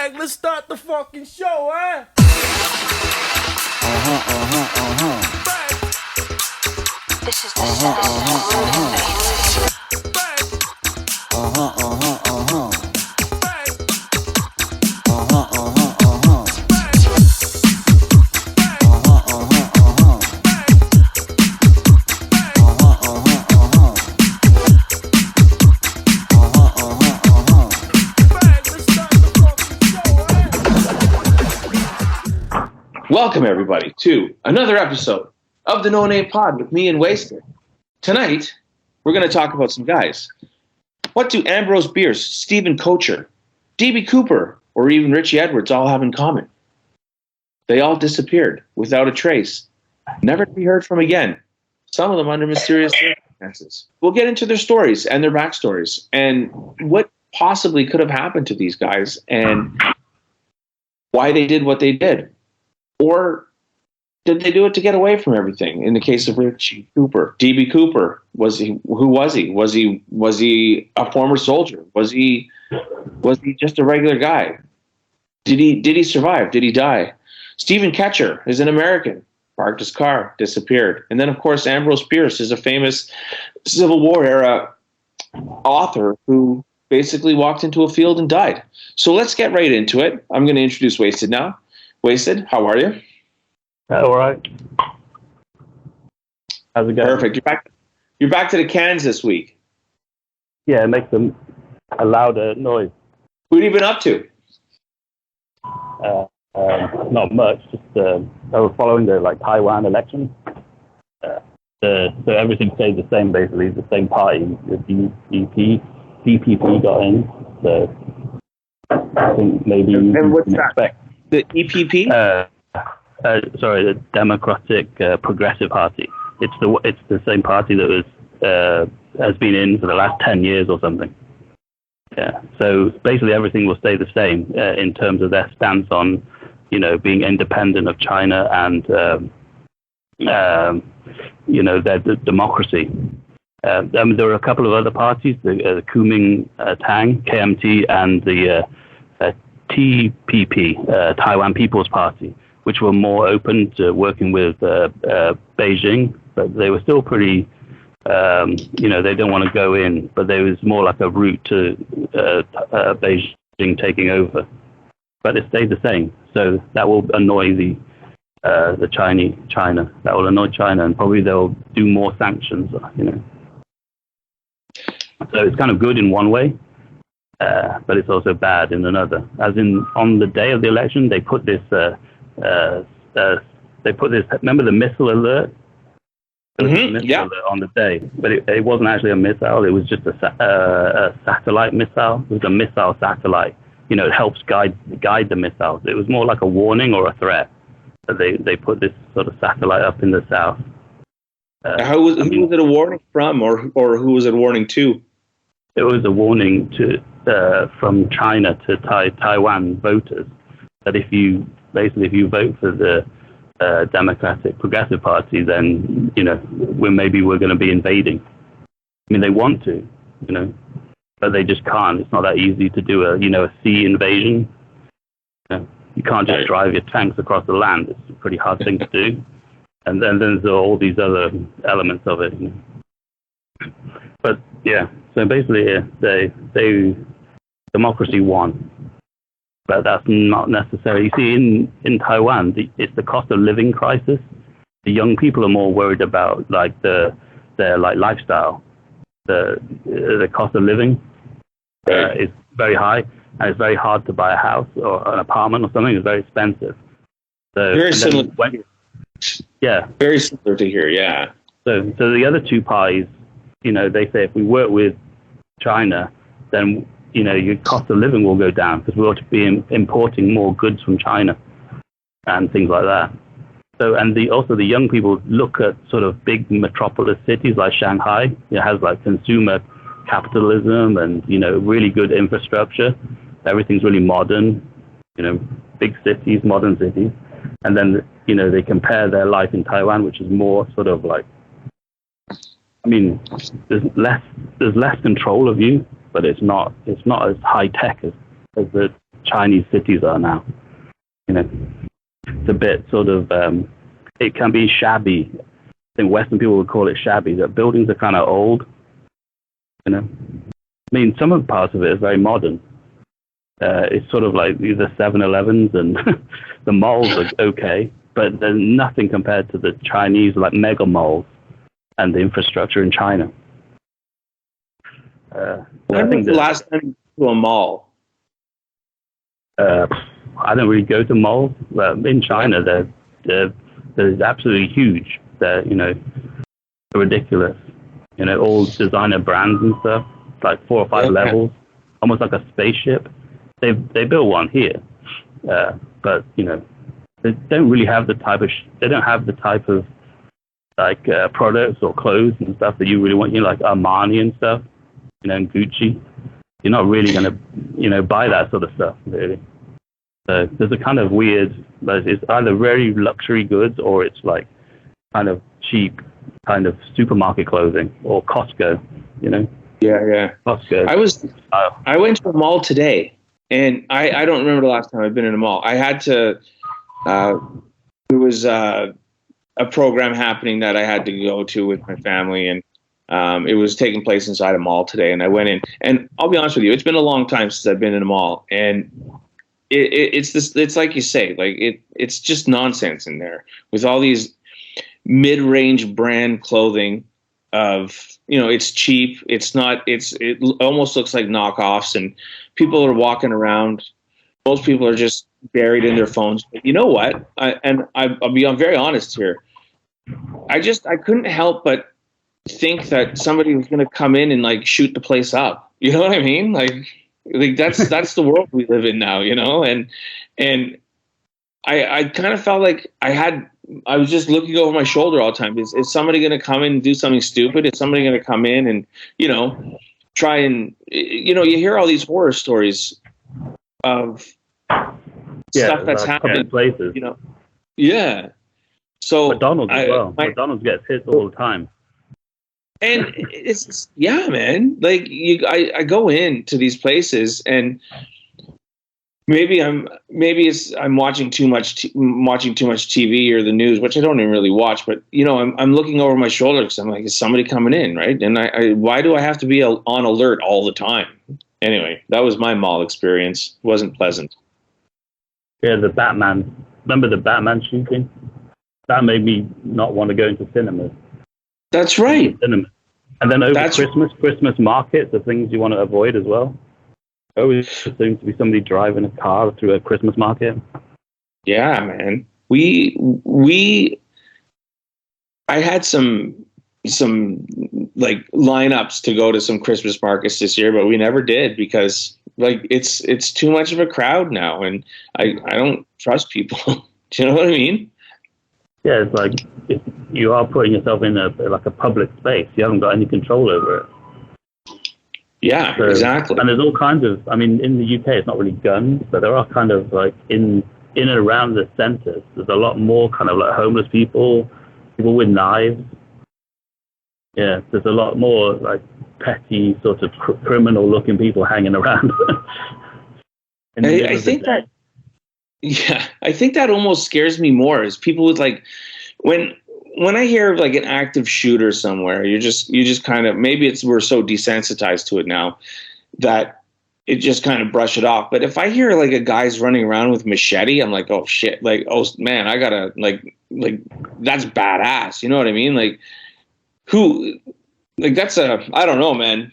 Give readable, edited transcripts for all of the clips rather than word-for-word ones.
Bag, let's start the fucking show, huh? This is the sound Welcome, everybody, to another episode of the No Name Pod with me and Wasted. Tonight, we're going to talk about some guys. What do Ambrose Bierce, Stephen Koecher, D.B. Cooper, or even Richey Edwards all have in common? They all disappeared without a trace, never to be heard from again, some of them under mysterious circumstances. We'll get into their stories and their backstories and what possibly could have happened to these guys and why they did what they did. Or did they do it to get away from everything? In the case of Richey Cooper, D.B. Cooper, who was he? Was he a former soldier? Was he just a regular guy? Did he survive? Did he die? Stephen Koecher is an American, parked his car, disappeared. And then, of course, Ambrose Bierce is a famous Civil War era author who basically walked into a field and died. So let's get right into it. I'm going to introduce Wasted now. Wasted, how are you? All right. How's it going? Perfect. You're back to the cans this week. Yeah, it makes a louder noise. What have you been up to? Not much. Just I was following the Taiwan election. So everything stayed the same basically. The same party. The DPP got in. So I think maybe and what's can that? Expect. The EPP? Sorry, the Democratic Progressive Party. It's the same party that was has been in for the last 10 years or something. Yeah. So basically, everything will stay the same in terms of their stance on, being independent of China and their democracy. There are a couple of other parties: the Kuomintang, KMT, and the TPP, Taiwan People's Party, which were more open to working with Beijing, but they were still pretty, they didn't want to go in, but there was more like a route to Beijing taking over. But it stayed the same, so that will annoy the China. That will annoy China, and probably they'll do more sanctions. So it's kind of good in one way. But it's also bad in another. As in, on the day of the election, they put this. Remember the missile alert? Yeah. Alert on the day, but it wasn't actually a missile. It was just a satellite missile. It was a missile satellite. It helps guide the missiles. It was more like a warning or a threat. So they put this sort of satellite up in the south. Who was it a warning from, or who was it a warning to? It was a warning from China to Taiwan voters that if you vote for the Democratic Progressive Party, then we're going to be invading. I mean, they want to, but they just can't. It's not that easy to do a sea invasion. You can't just drive your tanks across the land. It's a pretty hard thing to do. And then there's all these other elements of it. But yeah, so basically, democracy won, but that's not necessary. You see, in Taiwan, it's the cost of living crisis. The young people are more worried about their lifestyle. The cost of living is very high, and it's very hard to buy a house or an apartment or something. It's very expensive. So very similar. Very similar to here. Yeah. So the other two parties, they say if we work with China, then your cost of living will go down because we ought to be importing more goods from China and things like that. So also the young people look at sort of big metropolis cities like Shanghai. It has consumer capitalism and really good infrastructure. Everything's really modern. Big cities, modern cities, and then they compare their life in Taiwan, which is more sort of there's less control of you, but it's not as high tech as the Chinese cities are now. You know, it's a bit sort of, it can be shabby. I think Western people would call it shabby. That buildings are kind of old. You know, I mean, some of the parts of it is very modern. It's sort of like the 7-Elevens and the malls are okay, but there's nothing compared to the Chinese like mega malls and the infrastructure in China. When was the last time you went to a mall? I don't really go to malls. In China, they're absolutely huge. They're, you know, ridiculous. You know, all designer brands and stuff, like 4 or 5 levels, almost like a spaceship. They built one here, but you know, they don't really have the type of they don't have the type of like products or clothes and stuff that you really want. You know, like Armani and stuff. You know, and Gucci. You're not really going to, you know, buy that sort of stuff, really. So there's a kind of weird, it's either very luxury goods or it's like kind of cheap, kind of supermarket clothing or Costco, you know? Yeah. Costco. I went to a mall today, and I don't remember the last time I've been in a mall. I had to, there was a program happening that I had to go to with my family, and it was taking place inside a mall today, and I went in, and I'll be honest with you, it's been a long time since I've been in a mall, and it's like you say, like it's just nonsense in there with all these mid-range brand clothing of, you know, it's cheap, it almost looks like knockoffs, and people are walking around. Most people are just buried in their phones. But you know what? I'll be very honest here. I couldn't help but think that somebody was going to come in and like shoot the place up. You know what I mean? Like that's the world we live in now, you know? And I kind of felt like I was just looking over my shoulder all the time. Is somebody going to come in and do something stupid? Is somebody going to come in and, you know, try and, you know, you hear all these horror stories of stuff that's happening, places, you know? Yeah. So McDonald's as well. McDonald's gets hit all the time. And it's man. Like I go into these places, and maybe I'm watching too much TV or the news, which I don't even really watch. But you know, I'm looking over my shoulder because I'm like, is somebody coming in, right? And why do I have to be on alert all the time? Anyway, that was my mall experience. It wasn't pleasant. Yeah, the Batman. Remember the Batman shooting? That made me not want to go into cinemas. That's right. And then over Christmas markets, the things you want to avoid as well. Always seems to be somebody driving a car through a Christmas market. Yeah, man. I had some like lineups to go to some Christmas markets this year, but we never did because like it's too much of a crowd now, and I don't trust people. Do you know what I mean? Yeah, it's like if you are putting yourself in a public space. You haven't got any control over it. Yeah, so, exactly. And there's all kinds of, I mean, in the UK, it's not really guns, but there are kind of like in and around the centres, there's a lot more kind of like homeless people with knives. Yeah, there's a lot more like petty sort of criminal looking people hanging around. I think that. Yeah, I think that almost scares me more is people with like when I hear of like an active shooter somewhere, you just kind of, maybe we're so desensitized to it now that it just kind of brush it off. But if I hear like a guy's running around with machete, I'm like, oh shit, like, oh man, I gotta like that's badass. You know what I mean? Like that's I don't know, man.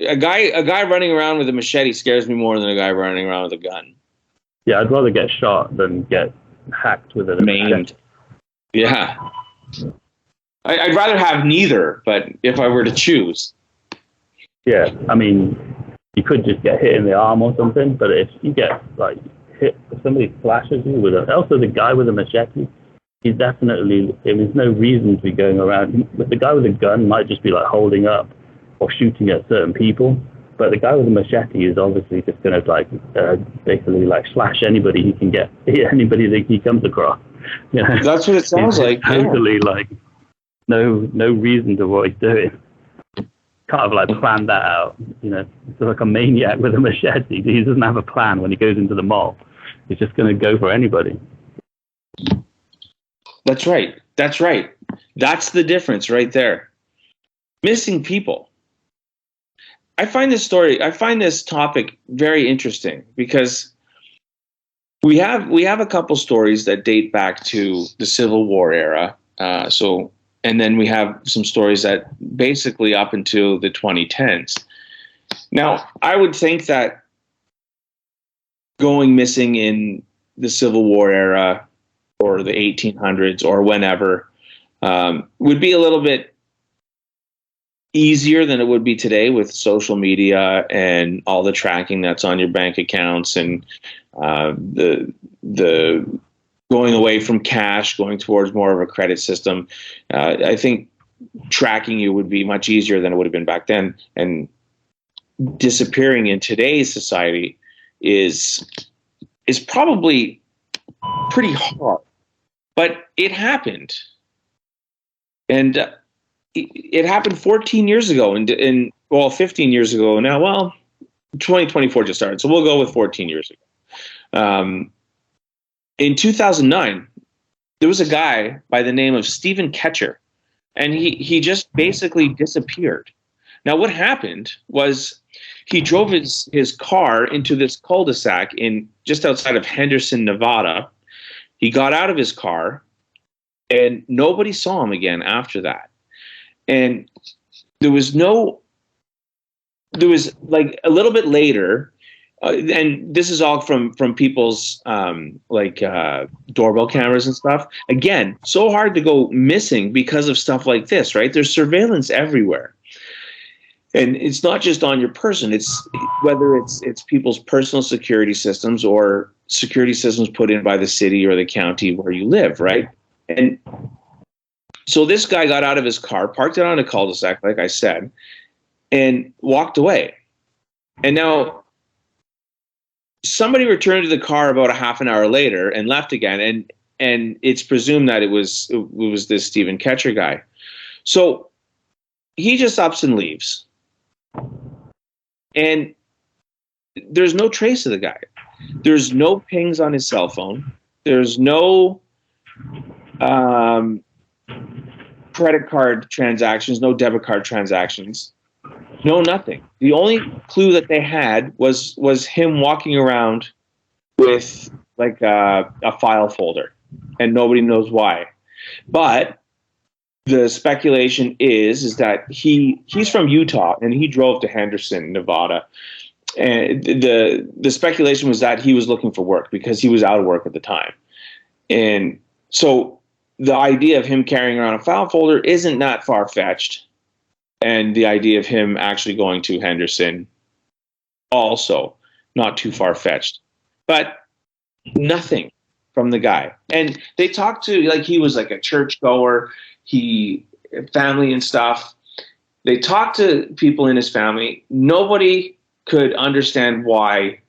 A guy running around with a machete scares me more than a guy running around with a gun. Yeah, I'd rather get shot than get hacked with a maimed. Yeah. I'd rather have neither, but if I were to choose. Yeah, I mean, you could just get hit in the arm or something, but if you get like hit, if somebody flashes you with also the guy with a machete, he's definitely, there's no reason to be going around. But the guy with a gun might just be like holding up or shooting at certain people. But the guy with the machete is obviously just going to like basically like slash anybody he can get, anybody that he comes across. You know? That's what it sounds like. Totally like no reason to what he's doing. kind of like planned that out. You know, it's like a maniac with a machete. He doesn't have a plan when he goes into the mall. He's just going to go for anybody. That's right. That's right. That's the difference right there. Missing people. I find this topic very interesting because we have a couple stories that date back to the Civil War era. And then we have some stories that basically up until the 2010s. Now, I would think that going missing in the Civil War era or the 1800s or whenever would be a little bit easier than it would be today with social media and all the tracking that's on your bank accounts and the going away from cash, going towards more of a credit system. I think tracking you would be much easier than it would have been back then. And disappearing in today's society is probably pretty hard, but it happened. And it happened 14 years ago and 15 years ago now. Well, 2024 just started, so we'll go with 14 years ago. In 2009, there was a guy by the name of Stephen Koecher, and he just basically disappeared. Now, what happened was he drove his car into this cul-de-sac just outside of Henderson, Nevada. He got out of his car, and nobody saw him again after that. And there was like a little bit later, and this is all from people's doorbell cameras and stuff. Again, so hard to go missing because of stuff like this, right? There's surveillance everywhere. And it's not just on your person. It's whether it's people's personal security systems or security systems put in by the city or the county where you live, right? And so this guy got out of his car, parked it on a cul-de-sac, like I said, and walked away. And now somebody returned to the car about a half an hour later and left again. And it's presumed that it was this Stephen Koecher guy. So he just ups and leaves. And there's no trace of the guy. There's no pings on his cell phone. There's no credit card transactions, no debit card transactions, no nothing. The only clue that they had was him walking around with like a file folder, and nobody knows why. But the speculation is that he's from Utah and he drove to Henderson, Nevada. And the speculation was that he was looking for work because he was out of work at the time. And so the idea of him carrying around a file folder isn't that far-fetched. And the idea of him actually going to Henderson also not too far-fetched. But nothing from the guy. And they talked to, like, he was like a churchgoer, family and stuff. They talked to people in his family. Nobody could understand why.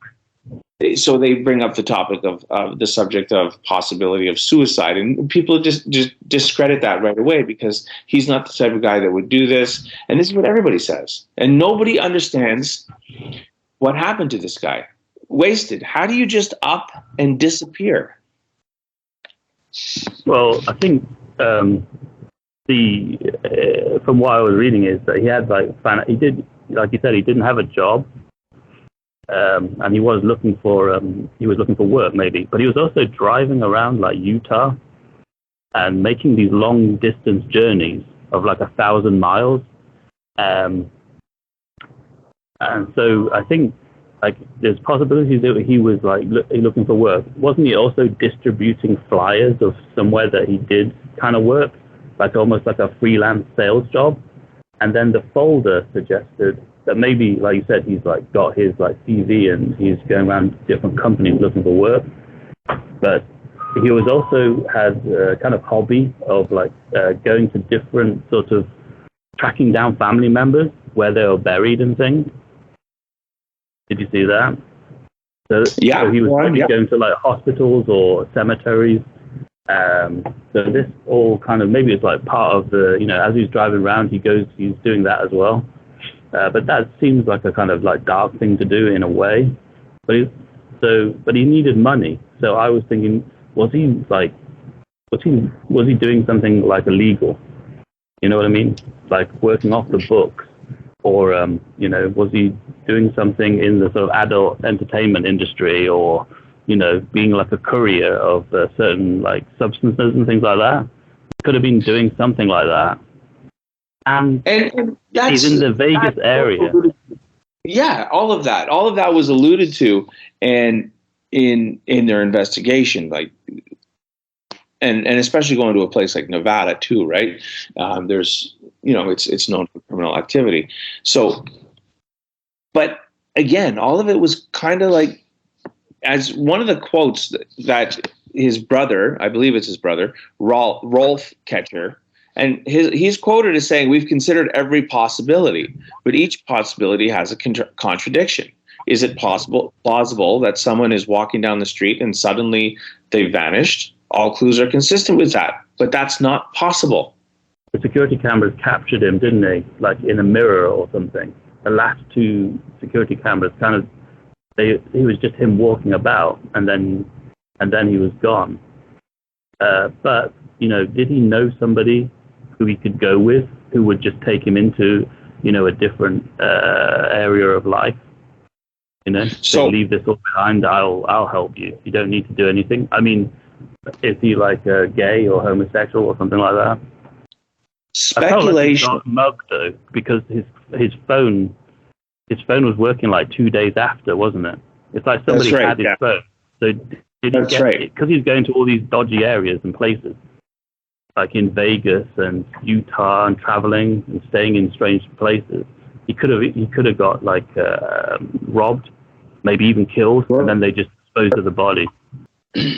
So they bring up the topic of the subject of possibility of suicide, and people just discredit that right away because he's not the type of guy that would do this. And this is what everybody says, and nobody understands what happened to this guy. Wasted. How do you just up and disappear? Well, I think from what I was reading is that he had he you said, he didn't have a job. And he was looking for work maybe, but he was also driving around like Utah and making these long distance journeys of like 1,000 miles. And so I think like there's possibilities that he was like looking for work. Wasn't he also distributing flyers of somewhere that he did kind of work, like almost like a freelance sales job? And then the folder suggested that maybe, like you said, he's like got his like CV and he's going around different companies looking for work. But he was also had a kind of hobby of like going to different sort of tracking down family members where they were buried and things. Did you see that? So he was probably going to like hospitals or cemeteries. So this all kind of maybe it's like part of the, as he's driving around, he's doing that as well. But that seems like a kind of like dark thing to do in a way. But he needed money. So I was thinking, was he doing something like illegal? You know what I mean? Like working off the books, or was he doing something in the sort of adult entertainment industry, or being like a courier of certain like substances and things like that? Could have been doing something like that. And he's in the Vegas area. Yeah, all of that was alluded to, and in their investigation, like, and especially going to a place like Nevada too, right? There's, it's known for criminal activity. So, but again, all of it was kind of like, as one of the quotes that his brother, I believe it's his brother, Rolf Koecher, and he's quoted as saying, "We've considered every possibility, but each possibility has a contradiction. Is it plausible that someone is walking down the street and suddenly they vanished? All clues are consistent with that, but that's not possible." The security cameras captured him, didn't they? Like in a mirror or something. The last two security cameras he was just him walking about, and then he was gone. But did he know somebody who he could go with, who would just take him into, a different area of life? So leave this all behind. I'll help you. You don't need to do anything. I mean, is he like gay or homosexual or something like that? Speculation. I felt like he got mugged though, because his phone was working like 2 days after, wasn't it? It's like somebody had his phone. So did he get it? Because he's going to all these dodgy areas and places, like in Vegas and Utah, and traveling and staying in strange places. He could have got like robbed, maybe even killed, and then they just disposed of the body.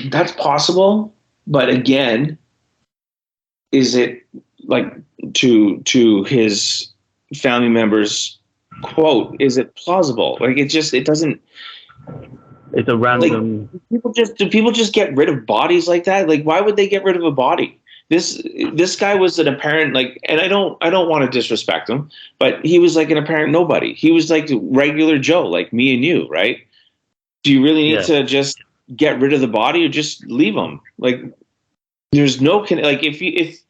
That's possible, but again, is it like to his family members' quote? Is it plausible? Like it doesn't. It's a random. Like, do people just get rid of bodies like that? Like, why would they get rid of a body? This guy was an apparent, like, and I don't want to disrespect him, but he was like an apparent nobody. He was like regular Joe, like me and you, right? Do you really need to just get rid of the body, or just leave him? Like, there's no if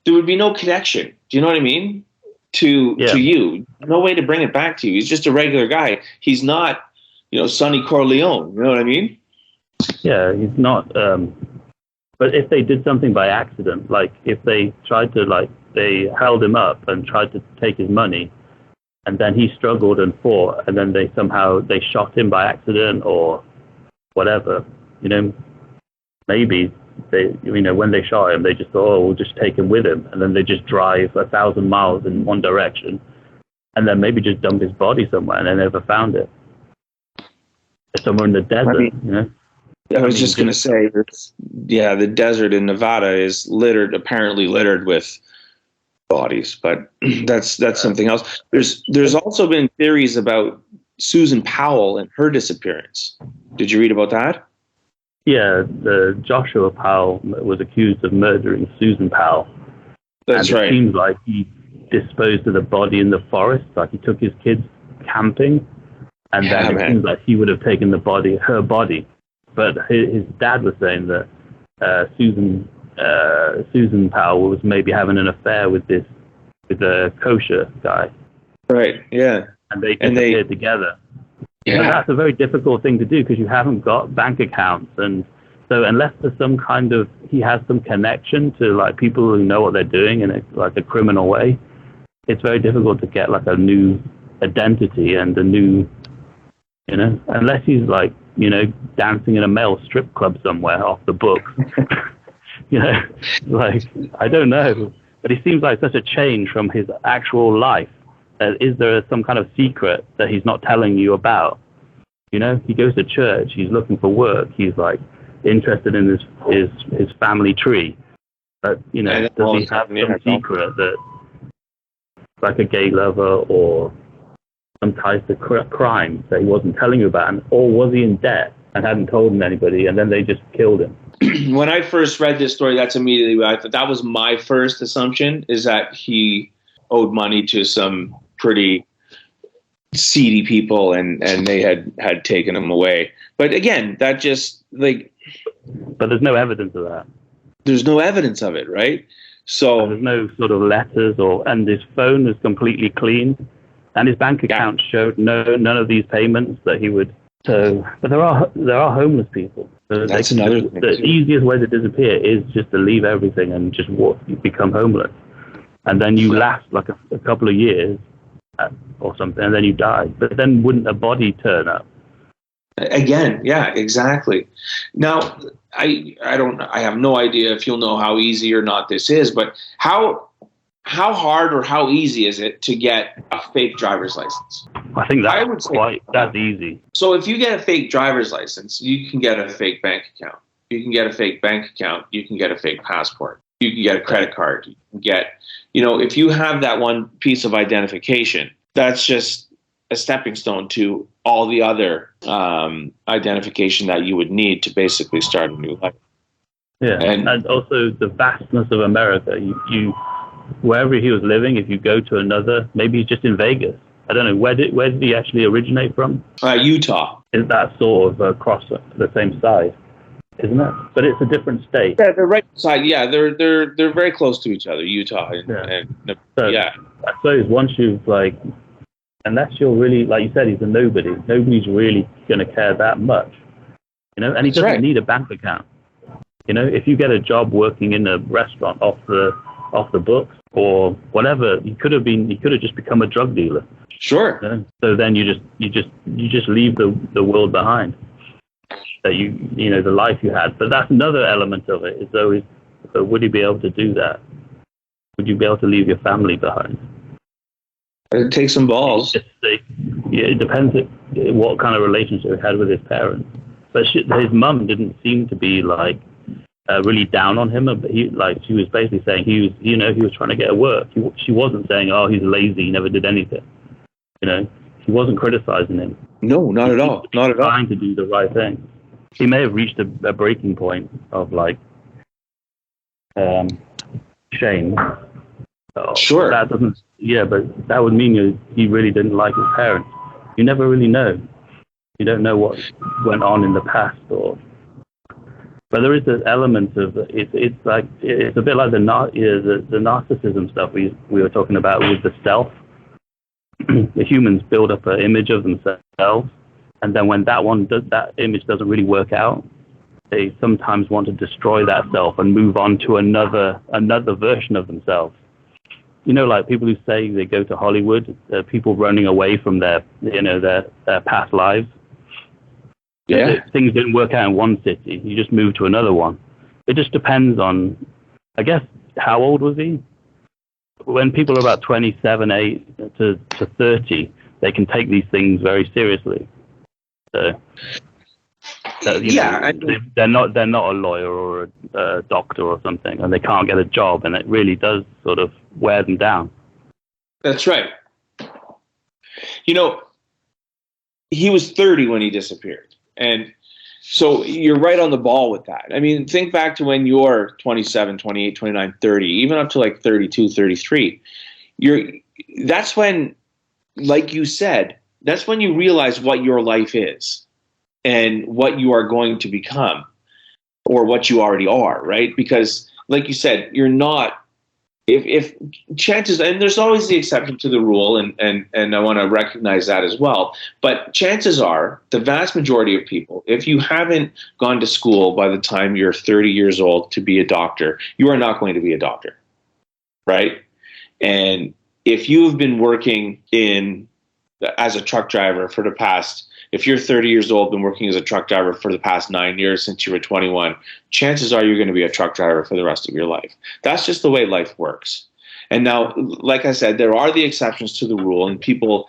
there would be no connection. Do you know what I mean? To you, no way to bring it back to you. He's just a regular guy. He's not, Sonny Corleone. You know what I mean? Yeah, he's not. But if they did something by accident, like if they tried to, they held him up and tried to take his money, and then he struggled and fought, and then they shot him by accident or whatever, maybe when they shot him, they just thought, oh, we'll just take him with him, and then they just drive 1,000 miles in one direction, and then maybe just dump his body somewhere, and they never found it. Somewhere in the desert, I was just going to say, the desert in Nevada is apparently littered with bodies, but that's something else. There's also been theories about Susan Powell and her disappearance. Did you read about that? Yeah, the Joshua Powell was accused of murdering Susan Powell. That's right. It seems like he disposed of the body in the forest, like he took his kids camping, and then it seems like he would have taken her body. But his dad was saying that Susan Powell was maybe having an affair with the Koecher guy. Right. Yeah. And they disappeared together. Yeah. But that's a very difficult thing to do because you haven't got bank accounts, and so unless there's he has some connection to like people who know what they're doing in a criminal way, it's very difficult to get like a new identity and a new, unless he's like, dancing in a male strip club somewhere off the books. Like, I don't know. But he seems like such a change from his actual life. Is there some kind of secret that he's not telling you about? He goes to church, he's looking for work, he's like interested in his family tree. But, does he have some secret that, like a gay lover or some ties to crime that he wasn't telling you about, or was he in debt and hadn't told anybody, and then they just killed him? When I first read this story, that's immediately what I thought. That was my first assumption, is that he owed money to some pretty seedy people, and they had taken them away. But again, that just like, But there's no evidence of that. there's no evidence of it, right? So There's no sort of letters, and his phone is completely clean, and his bank account showed none of these payments that he would. So, but there are homeless people. So that's another thing. The easiest way to disappear is just to leave everything and just become homeless, and then you last like a couple of years or something, and then you die. But then wouldn't a body turn up? Again, yeah, exactly. Now, I have no idea if you'll know how easy or not this is, but how hard or how easy is it to get a fake driver's license? I think that's easy. So if you get a fake driver's license, you can get a fake bank account. You can get a fake bank account. You can get a fake passport. You can get a credit card. You can get, if you have that one piece of identification, that's just a stepping stone to all the other identification that you would need to basically start a new life. Yeah, and also the vastness of America. You wherever he was living, if you go to another, maybe he's just in Vegas. I don't know, where did he actually originate from? Utah. Is that sort of across the same side, isn't it? But it's a different state. Yeah, they're right side. Yeah, they're very close to each other, Utah and so, yeah. I suppose once you've unless you're really, like you said, he's a nobody. Nobody's really going to care that much, And he doesn't need a bank account. If you get a job working in a restaurant off the books or whatever, he could have just become a drug dealer. Sure. So then you just leave the world behind. That the life you had. But that's another element of it. So would he be able to do that? Would you be able to leave your family behind? It takes some balls. It depends what kind of relationship he had with his parents. But his mum didn't seem to be really down on him. But she was basically saying he was trying to get work. She wasn't saying, oh, he's lazy, he never did anything. She wasn't criticizing him. No, not at all. Not at all. Trying to do the right thing. He may have reached a breaking point of shame. Sure. That doesn't. Yeah, but that would mean he really didn't like his parents. You never really know. You don't know what went on in the past, but there is this element of it's a bit like the narcissism stuff we were talking about with the self. The humans build up an image of themselves, and then when that image doesn't really work out, they sometimes want to destroy that self and move on to another version of themselves. Like people who say they go to Hollywood, people running away from their past lives. Yeah. Things didn't work out in one city. You just move to another one. It just depends on, I guess, how old was he? When people are about 27, 8 to 30, they can take these things very seriously. So, they're not a lawyer or a doctor or something, and they can't get a job, and it really does sort of wear them down. That's right. He was 30 when he disappeared, and so you're right on the ball with that. I mean, think back to when you're 27, 28, 29, 30, even up to 32, 33. That's when, like you said, that's when you realize what your life is and what you are going to become or what you already are, right? Because, like you said, you're not, if chances, and there's always the exception to the rule, and I want to recognize that as well, but chances are the vast majority of people, if you haven't gone to school by the time you're 30 years old to be a doctor, you are not going to be a doctor, right? And if you've been working as a truck driver for the past, if you're 30 years old, been working as a truck driver for the past 9 years since you were 21, chances are you're going to be a truck driver for the rest of your life. That's just the way life works. And now, like I said, there are the exceptions to the rule, and people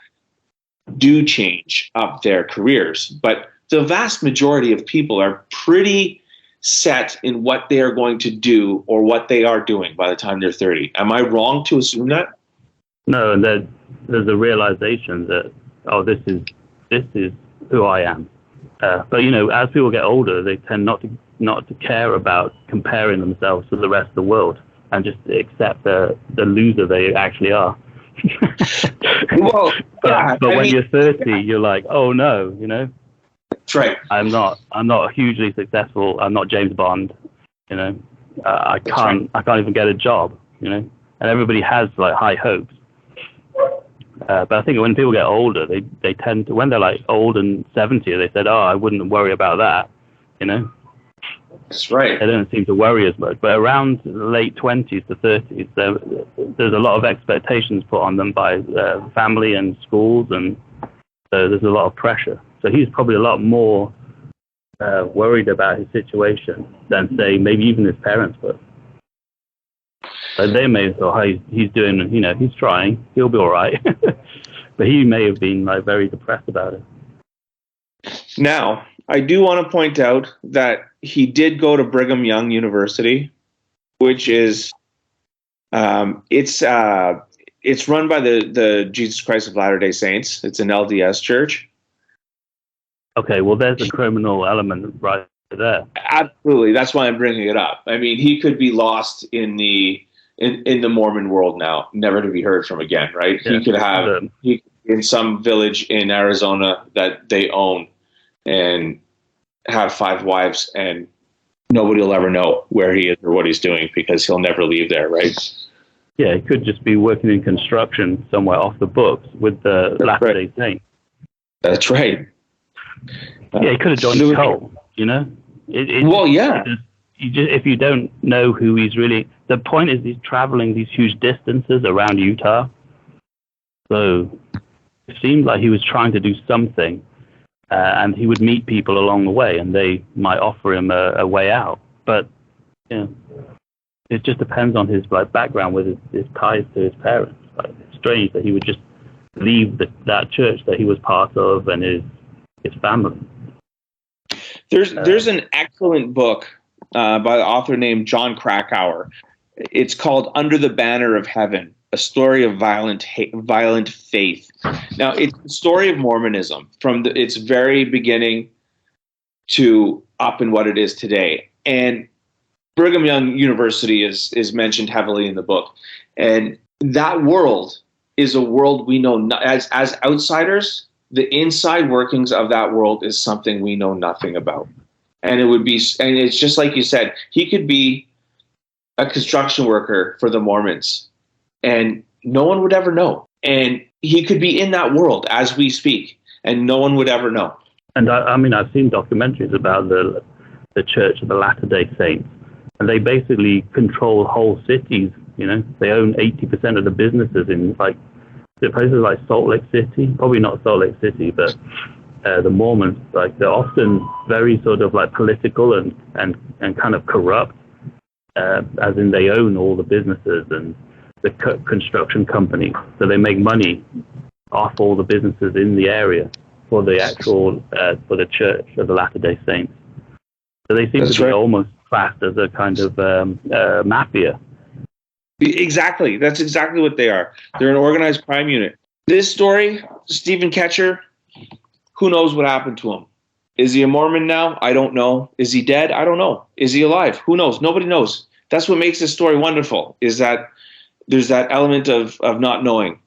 do change up their careers. But the vast majority of people are pretty set in what they are going to do or what they are doing by the time they're 30. Am I wrong to assume that? No, and there's a realization that, this is who I am. But as people get older, they tend not to care about comparing themselves to the rest of the world and just accept the loser they actually are. Well, yeah, but I when mean, you're 30, you're like, oh no, that's right. I'm not hugely successful. I'm not James Bond, I can't even get a job, and everybody has like high hopes. But I think when people get older, they tend to, when they're like old and 70, they said, oh, I wouldn't worry about that, That's right. They don't seem to worry as much. But around late 20s to 30s, there's a lot of expectations put on them by family and schools, and so there's a lot of pressure. So he's probably a lot more worried about his situation than, say, maybe even his parents were. So they may have thought, hey, he's doing, he's trying, he'll be all right. But he may have been like very depressed about it. Now, I do want to point out that he did go to Brigham Young University, which is it's run by the Jesus Christ of Latter-day Saints. It's an LDS church. Okay, well, there's a criminal element right there. Absolutely, that's why I'm bringing it up. I mean, he could be lost in the Mormon world now, never to be heard from again. Right? Yeah. He could have in some village in Arizona that they own, and have 5 wives, and nobody will ever know where he is or what he's doing because he'll never leave there, right? Yeah, he could just be working in construction somewhere off the books with the Latter-day Saints. That's right. Yeah, he could have joined the cult, Well, yeah. If you don't know who he's really... The point is he's traveling these huge distances around Utah. So it seemed like he was trying to do something. And he would meet people along the way, and they might offer him a way out. But it just depends on his background with his ties to his parents. It's strange that he would just leave that church that he was part of and his family. There's an excellent book by the author named John Krakauer. It's called Under the Banner of Heaven: A Story of Violent Faith. Now, it's the story of Mormonism from its very beginning to up in what it is today. And Brigham Young University is mentioned heavily in the book. And that world is a world we know as outsiders. The inside workings of that world is something we know nothing about. And it's just like you said, he could be a construction worker for the Mormons, and no one would ever know. And he could be in that world as we speak, and no one would ever know. And I've seen documentaries about the Church of the Latter-day Saints, and they basically control whole cities. They own 80% of the businesses in places like Salt Lake City. Probably not Salt Lake City, but the Mormons, they're often very sort of political and kind of corrupt, as in they own all the businesses and the construction companies. So they make money off all the businesses in the area for the actual for the Church of the Latter-day Saints. So they seem to be almost classed as a kind of mafia. Exactly. That's exactly what they are. They're an organized crime unit. This story, Stephen Koecher, who knows what happened to him? Is he a Mormon now? I don't know. Is he dead? I don't know. Is he alive? Who knows? Nobody knows. That's what makes this story wonderful, is that there's that element of not knowing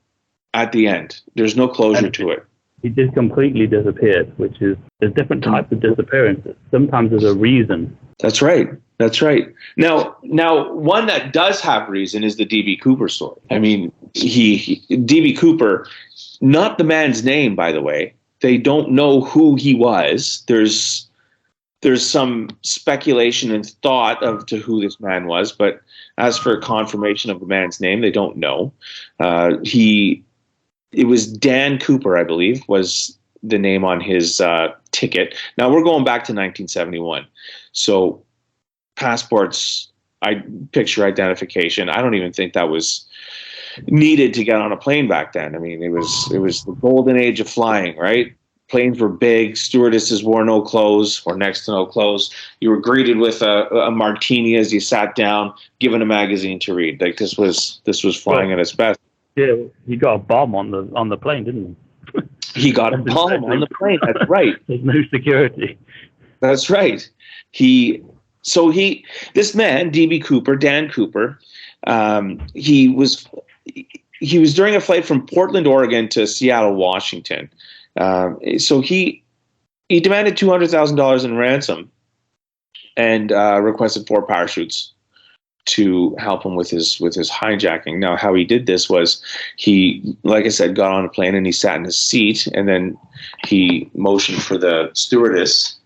at the end. There's no closure to it. He just completely disappeared, which is, there's different types of disappearances. Sometimes there's a reason. That's right. That's right. Now, one that does have reason is the D.B. Cooper story. I mean, D.B. Cooper, not the man's name, by the way. They don't know who he was. There's some speculation and thought of to who this man was, but as for confirmation of the man's name, they don't know. It was Dan Cooper, I believe, was the name on his ticket. Now we're going back to 1971, so passports, picture identification. I don't even think that was needed to get on a plane back then. I mean, it was the golden age of flying, right? Planes were big. Stewardesses wore no clothes or next to no clothes. You were greeted with a martini as you sat down, given a magazine to read. Like this was flying at its best. Yeah, he got a bomb on the plane, didn't he? He got a bomb on the plane. That's right. There's no security. That's right. This man, D.B. Cooper, Dan Cooper, he he was during a flight from Portland, Oregon to Seattle, Washington. So he demanded $200,000 in ransom and requested 4 parachutes to help him with his hijacking. Now, how he did this was he, like I said, got on a plane and he sat in his seat, and then he motioned for the stewardess.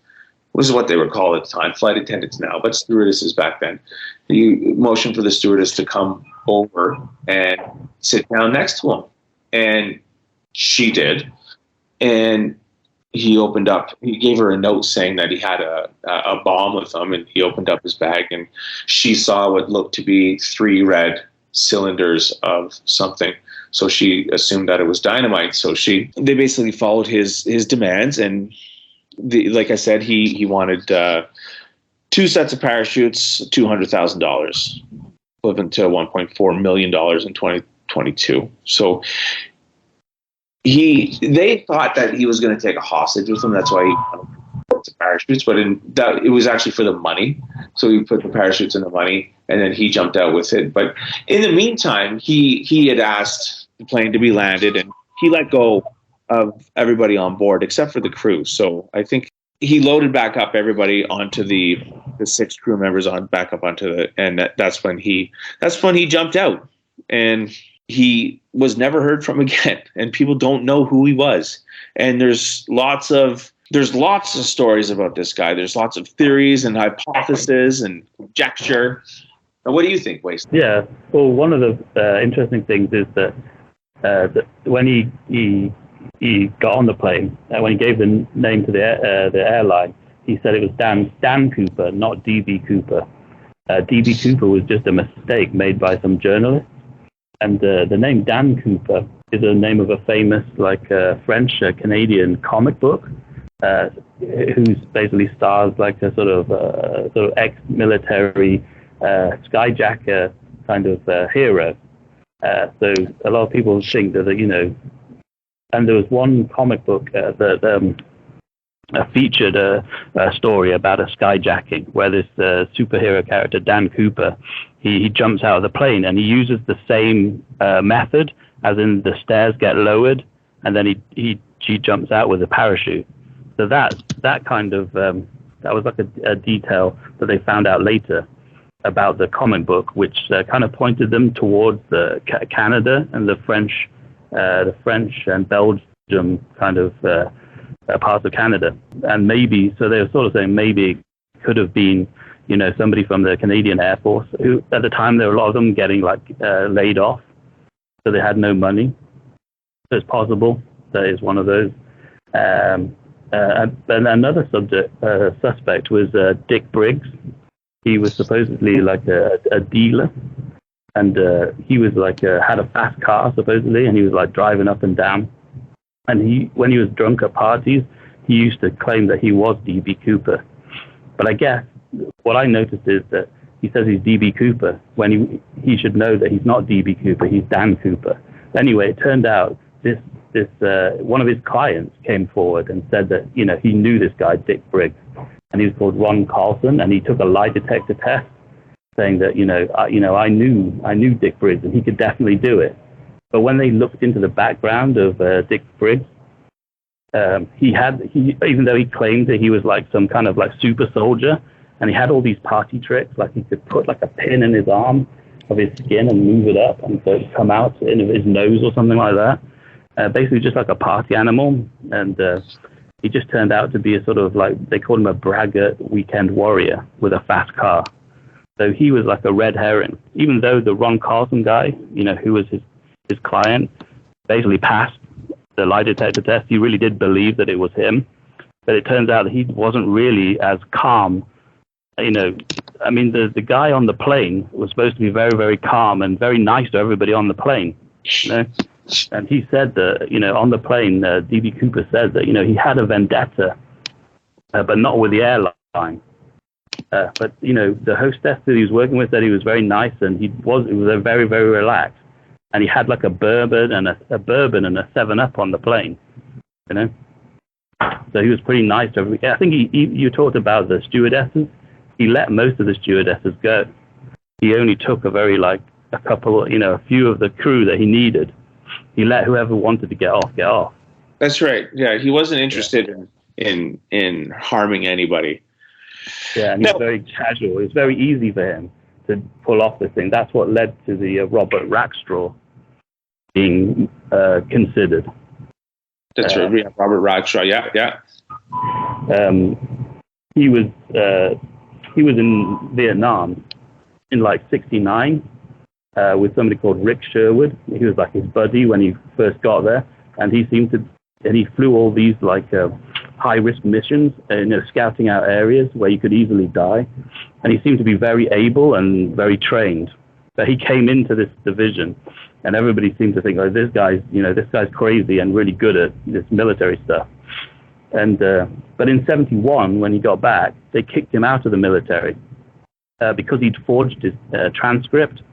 This is what they were called at the time, flight attendants now, but stewardesses back then. He motioned for the stewardess to come over and sit down next to him, and she did. And he gave her a note saying that he had a bomb with him, and he opened up his bag, and she saw what looked to be 3 red cylinders of something. So she assumed that it was dynamite. So they basically followed his demands, and like I said, he wanted 2 sets of parachutes, $200,000, equivalent to $1.4 million in 2022. So they thought that he was going to take a hostage with him. That's why he put the parachutes, but it was actually for the money. So he put the parachutes in the money, and then he jumped out with it. But in the meantime, he had asked the plane to be landed, and he let go of everybody on board except for the crew. So I think he loaded back up everybody onto the 6 crew members back up onto and that's when he jumped out, and he was never heard from again, and people don't know who he was. And there's lots of stories about this guy. There's lots of theories and hypotheses and conjecture. Now, what do you think, Waste? Yeah. Well, one of the interesting things is that when he got on the plane, when he gave the name to the airline, he said it was Dan Cooper, not D.B. Cooper. D.B. Cooper was just a mistake made by some journalist. And the name Dan Cooper is the name of a famous, French Canadian comic book, who's basically stars like a sort of ex-military skyjacker kind of hero. So a lot of people think that and there was one comic book that featured a story about a skyjacking where this superhero character Dan Cooper, he jumps out of the plane, and he uses the same method, as in the stairs get lowered and then he jumps out with a parachute. So that kind of that was like a detail that they found out later about the comic book, which kind of pointed them towards Canada and the French and Belgium kind of parts of Canada. And maybe, so they were sort of saying maybe it could have been, somebody from the Canadian Air Force, who at the time there were a lot of them getting laid off, so they had no money. So it's possible that is one of those. And another suspect was Dick Briggs. He was supposedly like a dealer, and he was had a fast car supposedly, and he was driving up and down. And when he was drunk at parties, he used to claim that he was D.B. Cooper. But I guess what I noticed is that he says he's D.B. Cooper when he should know that he's not D.B. Cooper, he's Dan Cooper. Anyway, it turned out this one of his clients came forward and said that he knew this guy Dick Briggs, and he was called Ron Carlson, and he took a lie detector test, saying that I knew Dick Briggs and he could definitely do it. But when they looked into the background of Dick Briggs, even though he claimed that he was some kind of super soldier, and he had all these party tricks, he could put a pin in his arm of his skin and move it up, and so it'd come out in his nose or something like that. Basically just like a party animal, and he just turned out to be a sort of they called him a braggart weekend warrior with a fast car. So he was like a red herring, even though the Ron Carlson guy, who was his client, basically passed the lie detector test. He really did believe that it was him, but it turns out that he wasn't really as calm. The guy on the plane was supposed to be very, very calm and very nice to everybody on the plane. And he said that, on the plane, D.B. Cooper said that, he had a vendetta, but not with the airline. But, the hostess that he was working with said he was very nice, and he was very, very relaxed. And he had a bourbon and a 7-Up on the plane, So he was pretty nice to everybody. I think you talked about the stewardesses. He let most of the stewardesses go. He only took a very, a couple, a few of the crew that he needed. he let whoever wanted to get off get off. That's right. Yeah, he wasn't interested in harming anybody. Yeah, and he's very casual. It's very easy for him to pull off this thing. That's what led to the Robert Rackstraw being considered. That's right. Yeah, Robert Rackstraw. Yeah, yeah. He was in Vietnam in like '69 with somebody called Rick Sherwood. He was like his buddy when he first got there, and he flew all these like high risk missions, scouting out areas where you could easily die, and he seemed to be very able and very trained. But he came into this division, and everybody seemed to think, oh, this guy's crazy and really good at this military stuff. And but in '71, when he got back, they kicked him out of the military because he'd forged his transcript,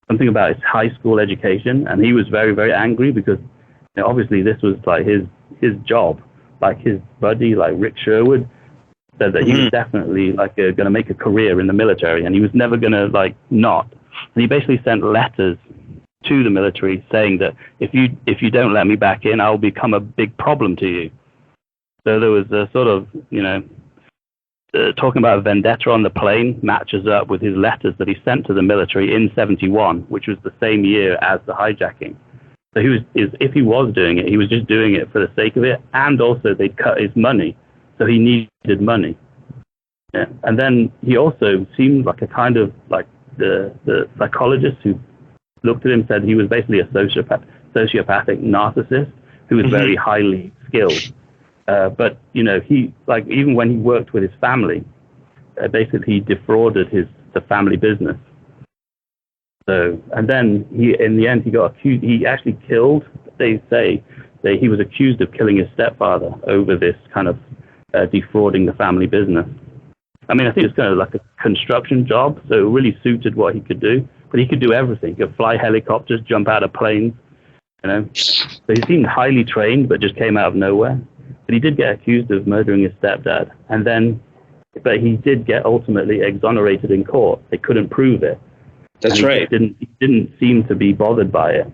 something about his high school education, and he was very, very angry because obviously this was like his job. Like his buddy, like Rick Sherwood, said that he was definitely like going to make a career in the military, and he was never going to like not. And he basically sent letters to the military saying that if you don't let me back in, I'll become a big problem to you. So there was a sort of, talking about a vendetta on the plane matches up with his letters that he sent to the military in '71, which was the same year as the hijacking. So if he was doing it, he was just doing it for the sake of it, and also they'd cut his money, so he needed money. Yeah. And then he also seemed like a kind of like the psychologist who looked at him said he was basically a sociopathic narcissist who was very highly skilled. But he like even when he worked with his family, basically he defrauded the family business. So, and then in the end he got accused. He actually killed. They say that he was accused of killing his stepfather over this kind of defrauding the family business. I mean, I think it's kind of like a construction job, so it really suited what he could do. But he could do everything. He could fly helicopters, jump out of planes, So he seemed highly trained, but just came out of nowhere. But he did get accused of murdering his stepdad, but he did get ultimately exonerated in court. They couldn't prove it. That's right. He didn't seem to be bothered by it,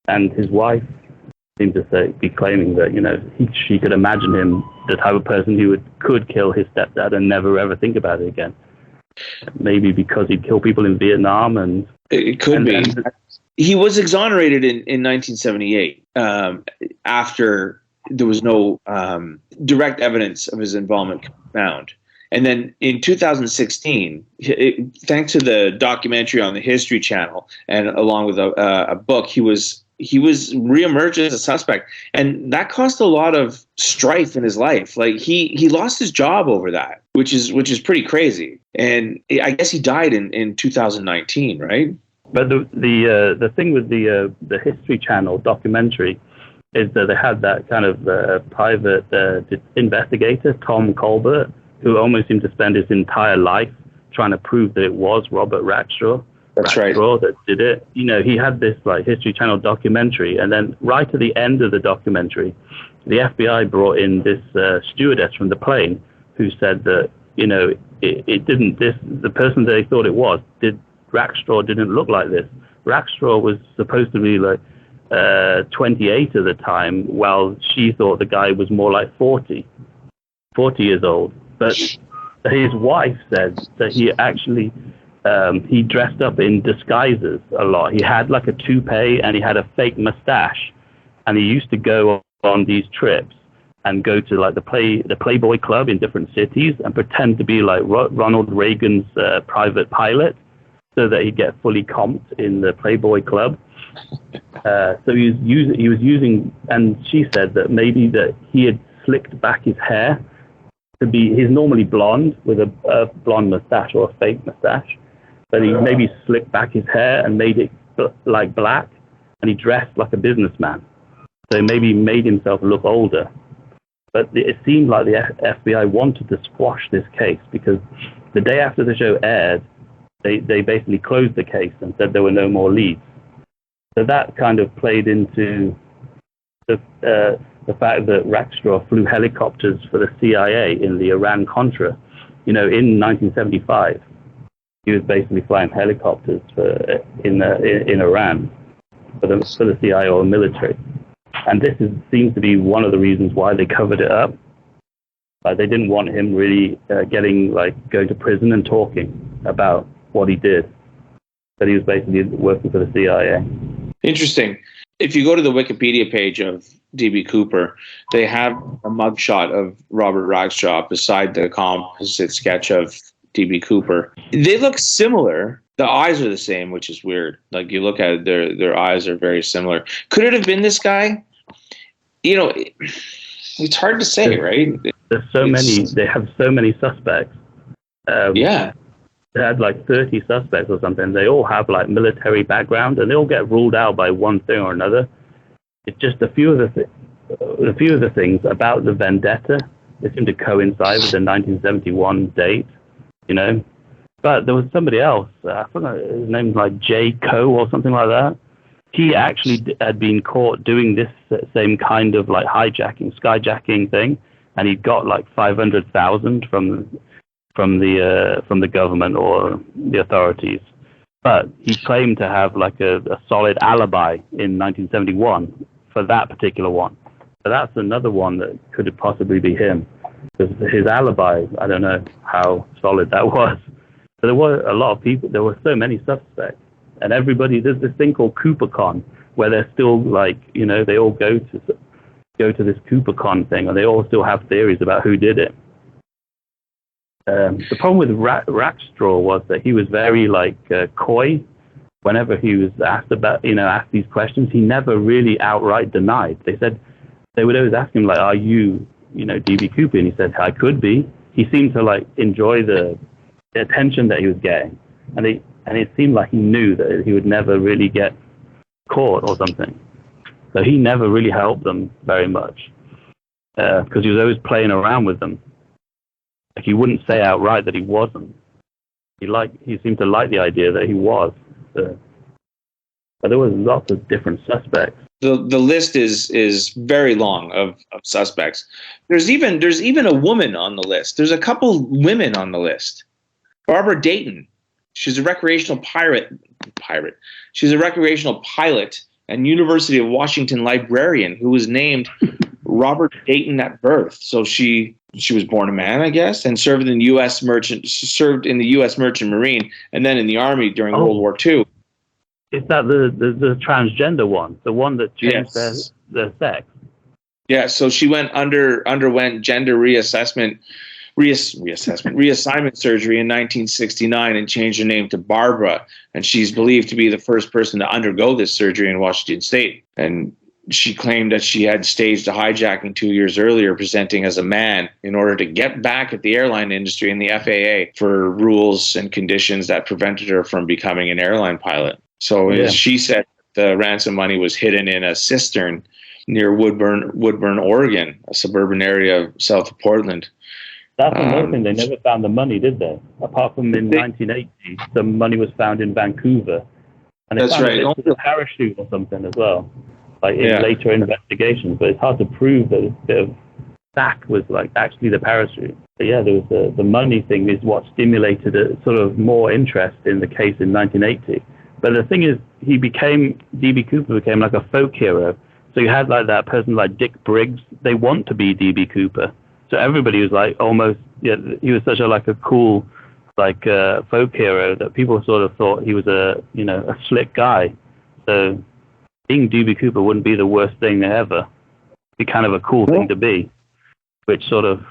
and his wife seemed to be claiming that she could imagine him the type of person who could kill his stepdad and never ever think about it again. Maybe because he'd kill people in Vietnam, and it could be. He was exonerated in 1978 after there was no direct evidence of his involvement found. And then in 2016, thanks to the documentary on the History Channel and along with a book, he was reemerged as a suspect, and that caused a lot of strife in his life. Like he lost his job over that, which is pretty crazy. And I guess he died in 2019, right? But the thing with the History Channel documentary is that they had that kind of private investigator, Tom Colbert, who almost seemed to spend his entire life trying to prove that it was Robert Rackstraw. That's right. That did it. He had this like History Channel documentary, and then right at the end of the documentary, the FBI brought in this stewardess from the plane who said that the person they thought it was Rackstraw didn't look like this. Rackstraw was supposed to be like 28 at the time, while she thought the guy was more like 40 years old. But his wife said that he actually he dressed up in disguises a lot. He had like a toupee and he had a fake mustache, and he used to go on these trips and go to like the Playboy Club in different cities and pretend to be like Ronald Reagan's private pilot, so that he'd get fully comped in the Playboy Club. So he was using, and she said that maybe that he had slicked back his hair to be, he's normally blonde with a blonde mustache or a fake mustache, but he maybe slicked back his hair and made it like black, and he dressed like a businessman. So maybe made himself look older. But it seemed like the FBI wanted to squash this case, because the day after the show aired, they basically closed the case and said there were no more leads. So that kind of played into the fact that Rackstraw flew helicopters for the CIA in the Iran-Contra. In 1975, he was basically flying helicopters in Iran. for the CIA or the military. And this seems to be one of the reasons why they covered it up. They didn't want him really going to prison and talking about what he did. That he was basically working for the CIA. Interesting. If you go to the Wikipedia page of D.B. Cooper, they have a mugshot of Robert Rackstraw beside the composite sketch of D.B. Cooper. They look similar. The eyes are the same, which is weird. Like, you look at it, their eyes are very similar. Could it have been this guy? You know, it's hard to say, right? There's so many. They have so many suspects. Yeah. They had like 30 suspects or something. They all have like military background, and they all get ruled out by one thing or another. It's just a few of the things about the vendetta. They seem to coincide with the 1971 date, you know. But there was somebody else. I forgot his name's like J. Coe or something like that. He actually had been caught doing this same kind of like skyjacking thing, and he got like 500,000 from the government or the authorities. But he claimed to have like a solid alibi in 1971 for that particular one. So that's another one that could possibly be him. Because his alibi, I don't know how solid that was. So there were a lot of people, there were so many suspects. And everybody, there's this thing called CooperCon, where they're still like, you know, they all go to this CooperCon thing, and they all still have theories about who did it. The problem with Rackstraw was that he was very coy. Whenever he was asked these questions, he never really outright denied. They said they would always ask him like, "Are you, D.B. Cooper?" And he said, "I could be." He seemed to like enjoy the attention that he was getting, and it seemed like he knew that he would never really get caught or something. So he never really helped them very much because he was always playing around with them. Like, he wouldn't say outright that he wasn't. He seemed to like the idea that he was. But there was lots of different suspects. The list is very long of suspects. There's even a woman on the list. There's a couple women on the list. Barbara Dayton. She's a recreational pirate. She's a recreational pilot and University of Washington librarian who was named Robert Dayton at birth. So she was born a man, I guess, and served in the U.S. Merchant Marine and then in the Army during World War II. Is that the transgender one, the one that changed their sex? Yeah. So she underwent gender reassignment surgery in 1969 and changed her name to Barbara. And she's believed to be the first person to undergo this surgery in Washington State. And she claimed that she had staged a hijacking 2 years earlier, presenting as a man in order to get back at the airline industry and the FAA for rules and conditions that prevented her from becoming an airline pilot. So as she said, the ransom money was hidden in a cistern near Woodburn, Oregon, a suburban area south of Portland. That's another thing. They never found the money, did they? Apart from in 1980, the money was found in Vancouver. And they found a parachute or something as well, like in later investigations. But it's hard to prove that a bit of sack was like actually the parachute. But yeah, there was the money thing is what stimulated a sort of more interest in the case in 1980. But the thing is, D.B. Cooper became like a folk hero. So you had like that person like Dick Briggs. They want to be D.B. Cooper. So everybody was like almost, he was such a cool folk hero that people sort of thought he was a slick guy. So being D.B. Cooper wouldn't be the worst thing ever. It'd be kind of a cool thing to be, which sort of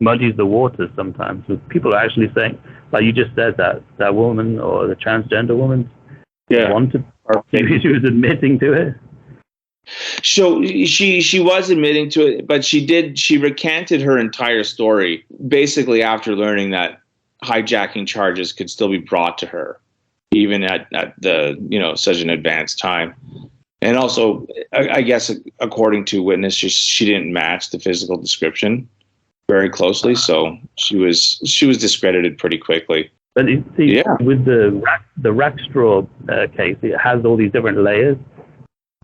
muddies the waters sometimes. People are actually saying, like you just said, that woman or the transgender woman wanted, she was admitting to it. So she was admitting to it, but she recanted her entire story basically after learning that hijacking charges could still be brought to her, even at the such an advanced time. And also, I guess according to witnesses, she didn't match the physical description very closely, so she was discredited pretty quickly. But see, with the Rackstraw case, it has all these different layers.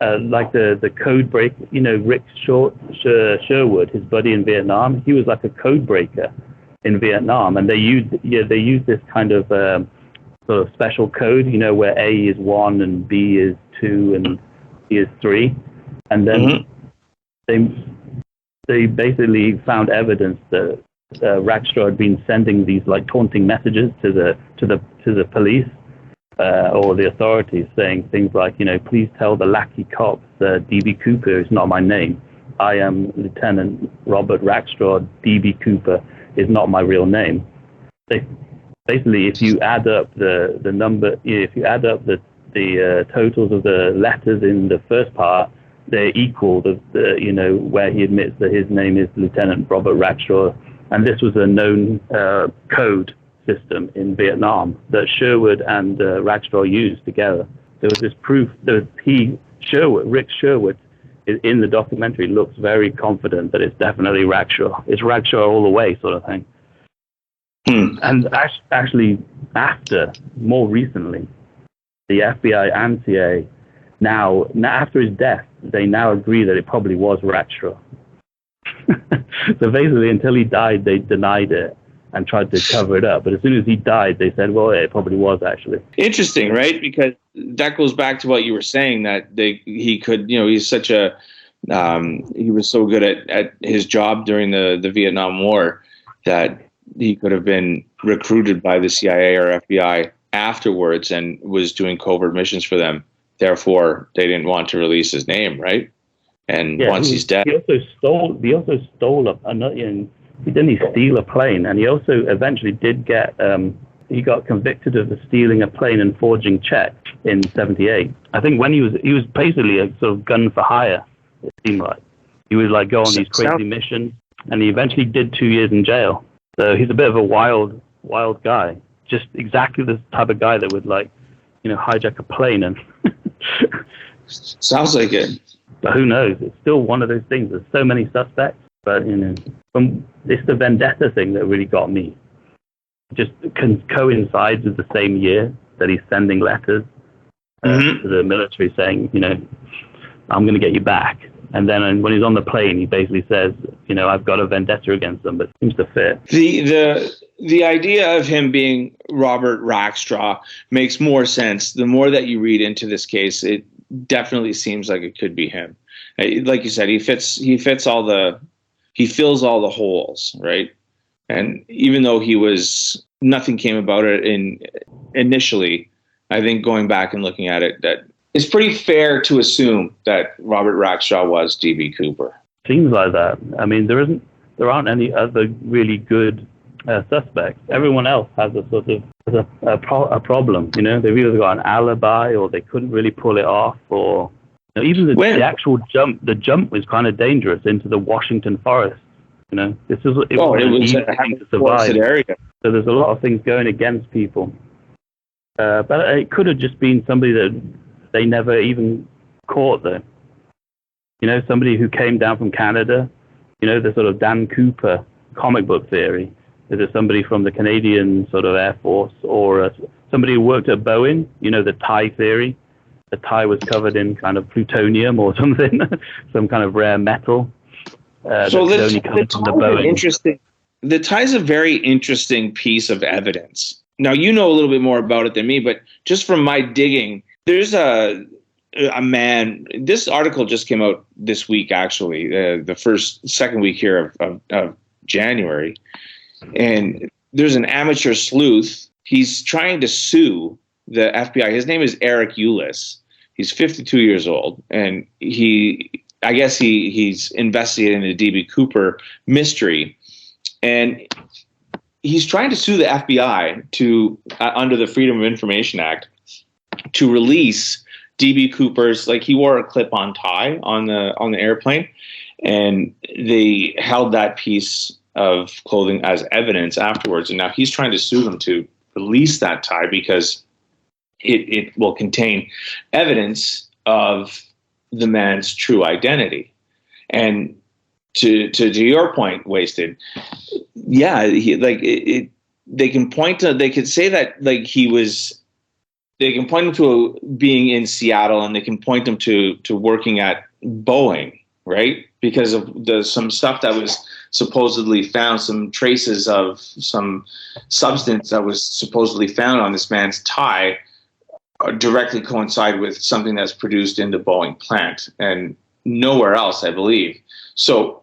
Like the code break, Rick Sherwood, his buddy in Vietnam, he was like a code breaker in Vietnam, and they used this kind of sort of special code, where A is 1 and B is 2 and he is 3, and then they basically found evidence that Rackstraw had been sending these like taunting messages to the police or the authorities, saying things like, please tell the lackey cops DB Cooper is not my name. I am Lieutenant Robert Rackstraw. DB Cooper is not my real name. Basically, if you add up the number, if you add up the totals of the letters in the first part, they equal where he admits that his name is Lieutenant Robert Rackstraw, and this was a known code system in Vietnam that Sherwood and Rackstraw used together. There was this proof that Rick Sherwood, in the documentary, looks very confident that it's definitely Rackstraw. It's Rackstraw all the way, sort of thing. And actually, more recently, the FBI and CIA now after his death, they now agree that it probably was Rackstraw. So basically, until he died, they denied it and tried to cover it up. But as soon as he died, they said, well, it probably was actually. Interesting, right? Because that goes back to what you were saying, that he could, he's such a, he was so good at his job during the Vietnam War that he could have been recruited by the CIA or FBI afterwards and was doing covert missions for them. Therefore, they didn't want to release his name, right? And once he's dead, he also stole he didn't steal a plane, and he also eventually did get he got convicted of stealing a plane and forging checks in '78. I think when he was basically a sort of gun for hire. It seemed like he would like go on these crazy missions, and he eventually did 2 years in jail. So he's a bit of a wild guy, just exactly the type of guy that would hijack a plane and. Sounds like it. But who knows? It's still one of those things. There's so many suspects, but it's the vendetta thing that really got me. It just coincides with the same year that he's sending letters to the military saying, I'm going to get you back. And then when he's on the plane, he basically says, I've got a vendetta against them, but it seems to fit. The idea of him being Robert Rackstraw makes more sense. The more that you read into this case, it definitely seems like it could be him. Like you said, he fills all the holes, right? And even though nothing came about it initially, I think going back and looking at it, that it's pretty fair to assume that Robert Rackstraw was DB Cooper. Seems like that. I mean, there aren't any other really good suspects. Everyone else has a sort of a problem. They've either got an alibi or they couldn't really pull it off, or even the actual jump. The jump was kind of dangerous into the Washington forest. It was an easy thing to survive. Area. So there's a lot of things going against people. But it could have just been somebody that they never even caught, though. Somebody who came down from Canada. The sort of Dan Cooper comic book theory. Is it somebody from the Canadian sort of Air Force, or somebody who worked at Boeing? The tie theory. The tie was covered in kind of plutonium or something, some kind of rare metal. So the tie is a very interesting piece of evidence. Now, you know a little bit more about it than me, but just from my digging, there's a man. This article just came out this week, actually, the second week here of January. And there's an amateur sleuth. He's trying to sue the FBI. His name is Eric Eulis. He's 52 years old, and I guess he's investigating the DB Cooper mystery, and he's trying to sue the FBI under the Freedom of Information Act to release DB Cooper's, he wore a clip-on tie on the airplane, and they held that piece of clothing as evidence afterwards. And now he's trying to sue them to release that tie because it will contain evidence of the man's true identity. And to your point, Wasted, yeah, they can point to, they could say that they can point him to being in Seattle, and they can point him to working at Boeing, right? Because of some stuff that was supposedly found, some traces of some substance that was supposedly found on this man's tie directly coincide with something that's produced in the Boeing plant and nowhere else, I believe. So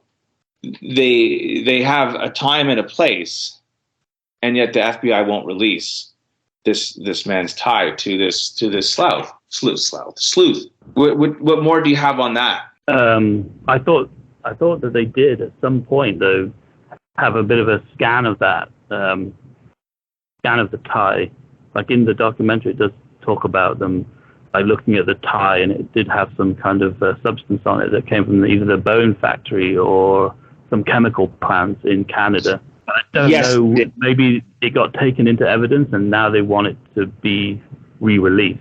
they have a time and a place, and yet the FBI won't release this man's tie to this sleuth. What more do you have on that? I thought that they did at some point though have a bit of a scan of that, scan of the tie. Like in the documentary, it does talk about them by looking at the tie, and it did have some kind of substance on it that came from either the bone factory or some chemical plants in Canada. I don't know. Maybe it got taken into evidence, and now they want it to be re-released.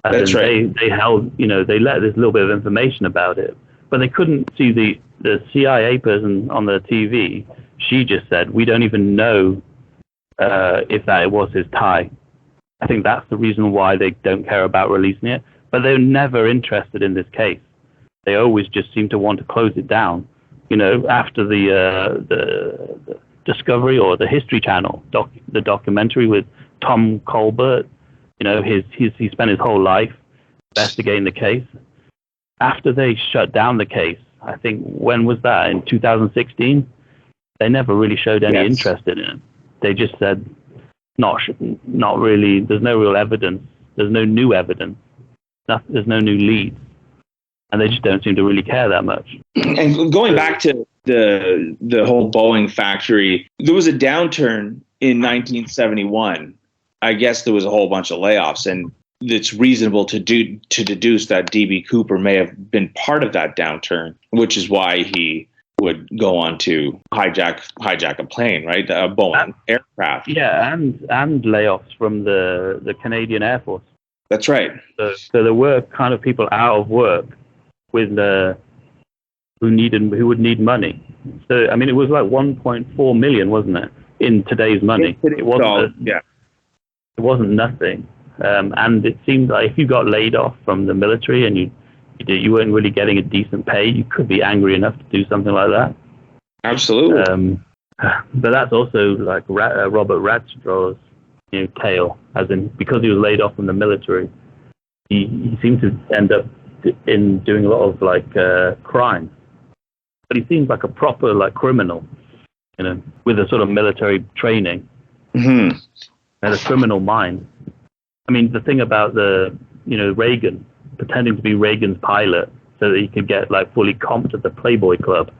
That's right. They held, they let this little bit of information about it, but they couldn't see the CIA person on the TV. She just said, "We don't even know if that was his tie." I think that's the reason why they don't care about releasing it. But they're never interested in this case. They always just seem to want to close it down. After the Discovery or the History Channel, the documentary with Tom Colbert, he spent his whole life investigating the case. After they shut down the case, I think, when was that? In 2016? They never really showed any interest in it. They just said, not really, there's no real evidence. There's no new evidence. There's no new leads. And they just don't seem to really care that much. And going back to the whole Boeing factory, there was a downturn in 1971. I guess there was a whole bunch of layoffs, and it's reasonable to deduce that D.B. Cooper may have been part of that downturn, which is why he would go on to hijack a plane, right? A Boeing aircraft. Yeah, and layoffs from the Canadian Air Force. That's right. So there were kind of people out of work with who would need money. So I mean, it was like 1.4 million, wasn't it, in today's money? It wasn't nothing. And it seemed like if you got laid off from the military and you weren't really getting a decent pay, you could be angry enough to do something like that. Absolutely. But that's also like Robert Radstraw's tale, as in because he was laid off from the military, he seemed to end up in doing a lot of like crime. But he seems like a proper like criminal, with a sort of military training and a criminal mind. I mean, the thing about Reagan pretending to be Reagan's pilot so that he could get like fully comped at the Playboy Club,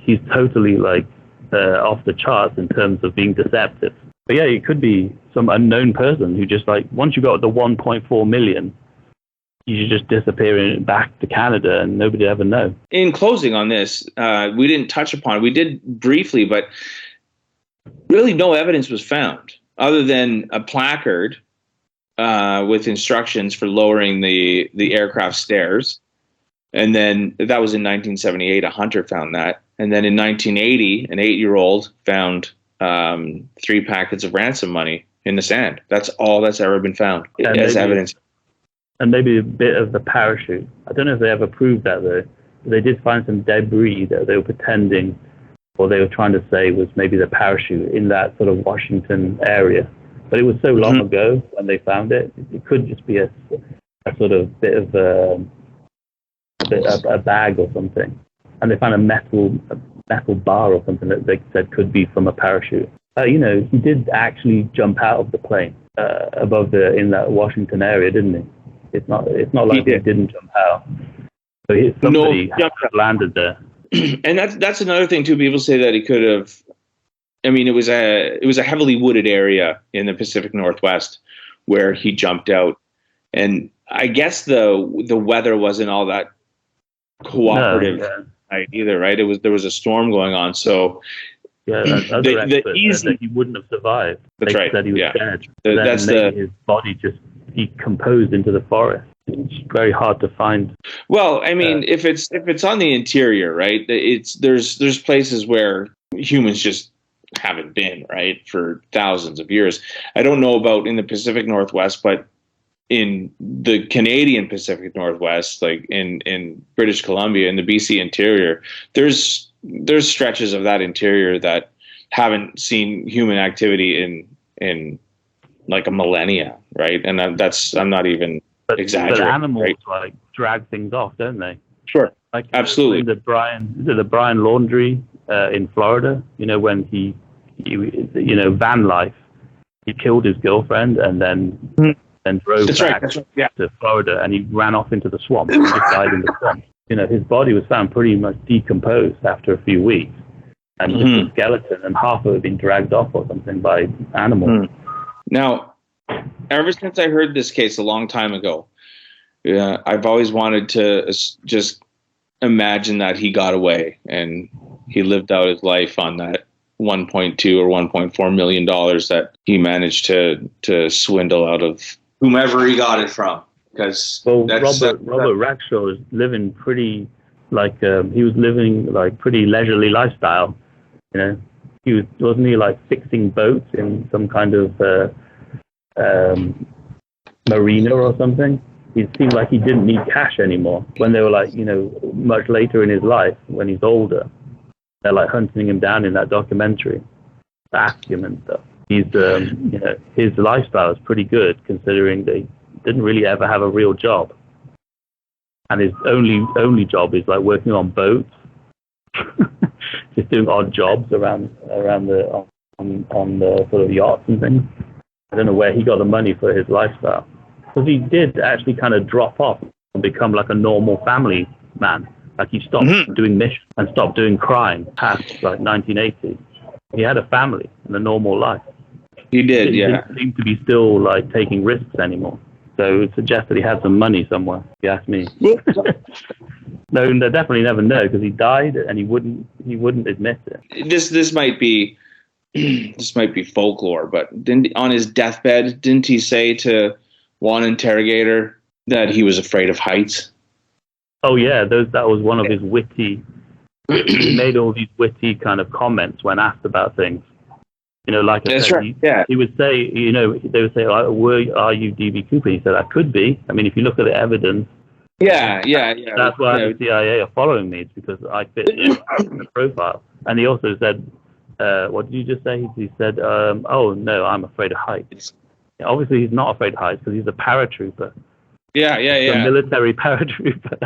he's totally like off the charts in terms of being deceptive. But yeah, it could be some unknown person who just like, once you got the 1.4 million, you should just disappear back to Canada and nobody ever know. In closing on this, we didn't touch upon it. We did briefly, but really no evidence was found other than a placard with instructions for lowering the aircraft stairs. And then that was in 1978. A hunter found that. And then in 1980, an 8-year-old found 3 packets of ransom money in the sand. That's all that's ever been found as evidence. And maybe a bit of the parachute. I don't know if they ever proved that, though. They did find some debris that they were pretending, or they were trying to say was maybe the parachute in that sort of Washington area. But it was so long ago when they found it. It could just be a sort of bit of a bag or something. And they found a metal bar or something that they said could be from a parachute. He did actually jump out of the plane above in that Washington area, didn't he? It's not like he didn't jump out. So somebody had landed there. And that's another thing too. People say that he could have. I mean, it was a heavily wooded area in the Pacific Northwest where he jumped out, and I guess the weather wasn't all that cooperative either, right? There was a storm going on, so other experts said that he wouldn't have survived. That's right. Said he was dead. His body just decomposed into the forest. It's very hard to find. Well, I mean, if it's on the interior, right? There's places where humans just haven't been, right, for thousands of years. I don't know about in the Pacific Northwest, but in the Canadian Pacific Northwest, like in British Columbia, in the BC interior, there's stretches of that interior that haven't seen human activity in like a millennia, right? And I'm not even exaggerating. But animals right? like drag things off, don't they? Sure. Like Absolutely. the Brian Laundrie in Florida, when he van life, he killed his girlfriend and then drove back to Florida, and he ran off into the swamp and just died in the swamp. His body was found pretty much decomposed after a few weeks, and just a skeleton, and half of it had been dragged off or something by animals. Now, ever since I heard this case a long time ago, I've always wanted to just imagine that he got away and he lived out his life on that $1.2 or $1.4 million that he managed to swindle out of whomever he got it from. Because Robert Ragshaw was living pretty pretty leisurely lifestyle. Wasn't he like fixing boats in some kind of marina or something? It seemed like he didn't need cash anymore. When they were much later in his life, when he's older, they're like hunting him down in that documentary, ask him and stuff. He's his lifestyle is pretty good considering they didn't really ever have a real job, and his only job is like working on boats, just doing odd jobs around the on the sort of yachts and things. I don't know where he got the money for his lifestyle, because he did actually kind of drop off and become like a normal family man. Like he stopped doing missions and stopped doing crime past like 1980. He had a family and a normal life. He did, He didn't seem to be still like taking risks anymore. So it suggests that he had some money somewhere, if you ask me. No, they definitely never know, because he died and he wouldn't admit it. This might be folklore, but on his deathbed, didn't he say to one interrogator that he was afraid of heights? Oh yeah, that was one of his witty. He made all these witty kind of comments when asked about things. Like I said, he would say, they would say, are you D.B. Cooper? He said, I could be. I mean, if you look at the evidence. Yeah. That's why the CIA are following me. It's because I fit the profile. And he also said, what did you just say? He said, oh, no, I'm afraid of heights. Obviously, he's not afraid of heights because he's a paratrooper. Yeah. A military paratrooper.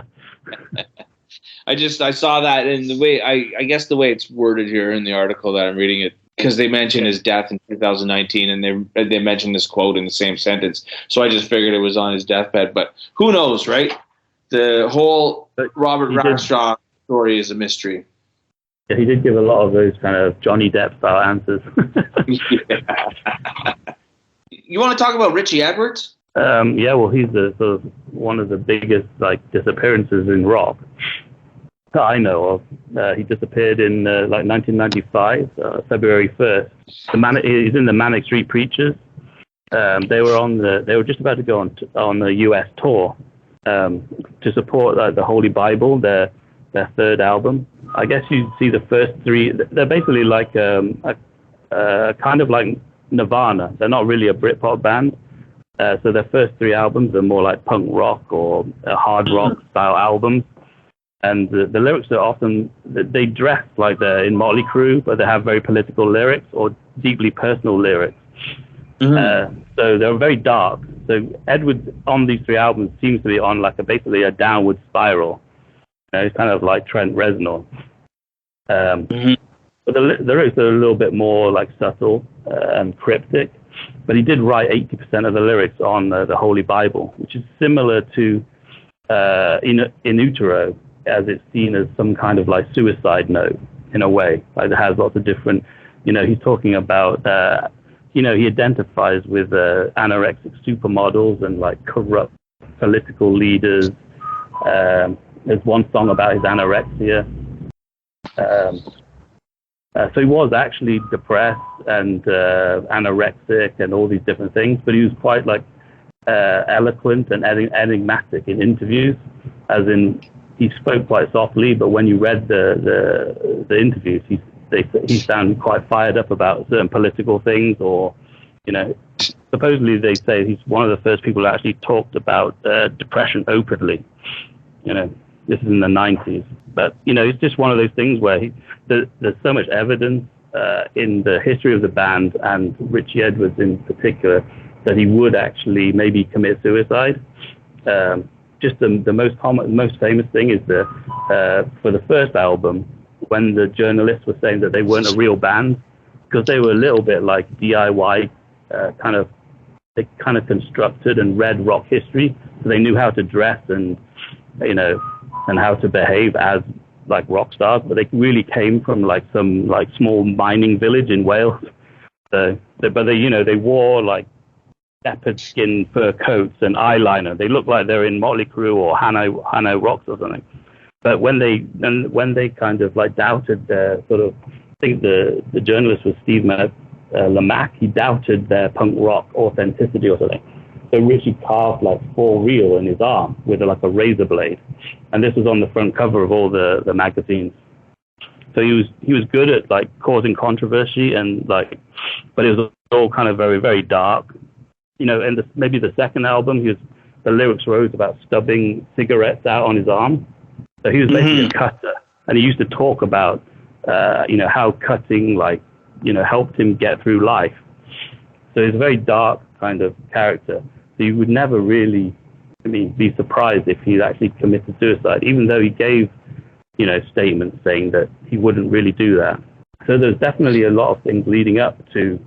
I saw that in the way, I guess the way it's worded here in the article that I'm reading it, because they mention his death in 2019 and they mention this quote in the same sentence. So I just figured it was on his deathbed, but who knows, right? The whole Robert Ragshaw story is a mystery. Yeah, he did give a lot of those kind of Johnny Depp style answers. You want to talk about Richey Edwards? Yeah, well, he's the sort of one of the biggest disappearances in rock that I know of. He disappeared in 1995, February 1st. He's in the Manic Street Preachers. They were just about to go on the US tour to support the Holy Bible, their third album. I guess you see the first three. They're basically like kind of like Nirvana. They're not really a Britpop band. So their first three albums are more like punk rock or hard rock style albums. And the lyrics are often, they dress like they're in Motley Crue, but they have very political lyrics or deeply personal lyrics. So they're very dark. So Edwards on these three albums seems to be on basically a downward spiral. It's kind of like Trent Reznor. But the lyrics are a little bit more subtle and cryptic. But he did write 80% of the lyrics on the Holy Bible, which is similar to In Utero, as it's seen as some kind of suicide note in a way. It has lots of different, he's talking about, he identifies with anorexic supermodels and corrupt political leaders. There's one song about his anorexia. So he was actually depressed and anorexic and all these different things, but he was quite eloquent and enigmatic in interviews, as in he spoke quite softly, but when you read the interviews, he sounded quite fired up about certain political things, or supposedly they say he's one of the first people who actually talked about depression openly. This is in the 90s, but it's just one of those things where there's so much evidence in the history of the band and Richey Edwards in particular that he would actually maybe commit suicide. Just the most famous thing is for the first album, when the journalists were saying that they weren't a real band because they were a little bit like DIY they kind of constructed and read rock history, so they knew how to dress and and how to behave as like rock stars, but they really came from like some like small mining village in Wales. But they wore like leopard skin fur coats and eyeliner. They looked like they're in Motley Crue or Hanoi Rocks or something. But when they kind of like doubted their sort of, I think the journalist was Steve Lamack, he doubted their punk rock authenticity or something. So Richey carved like 4 real in his arm with like a razor blade, and this was on the front cover of all the magazines. So he was good at like causing controversy and like, but it was all kind of very, very dark. And maybe the second album, the lyrics were always about stubbing cigarettes out on his arm. So he was basically a cutter, and he used to talk about how cutting like helped him get through life. So he's a very dark kind of character. So you would never really, be surprised if he actually committed suicide, even though he gave, statements saying that he wouldn't really do that. So there's definitely a lot of things leading up to,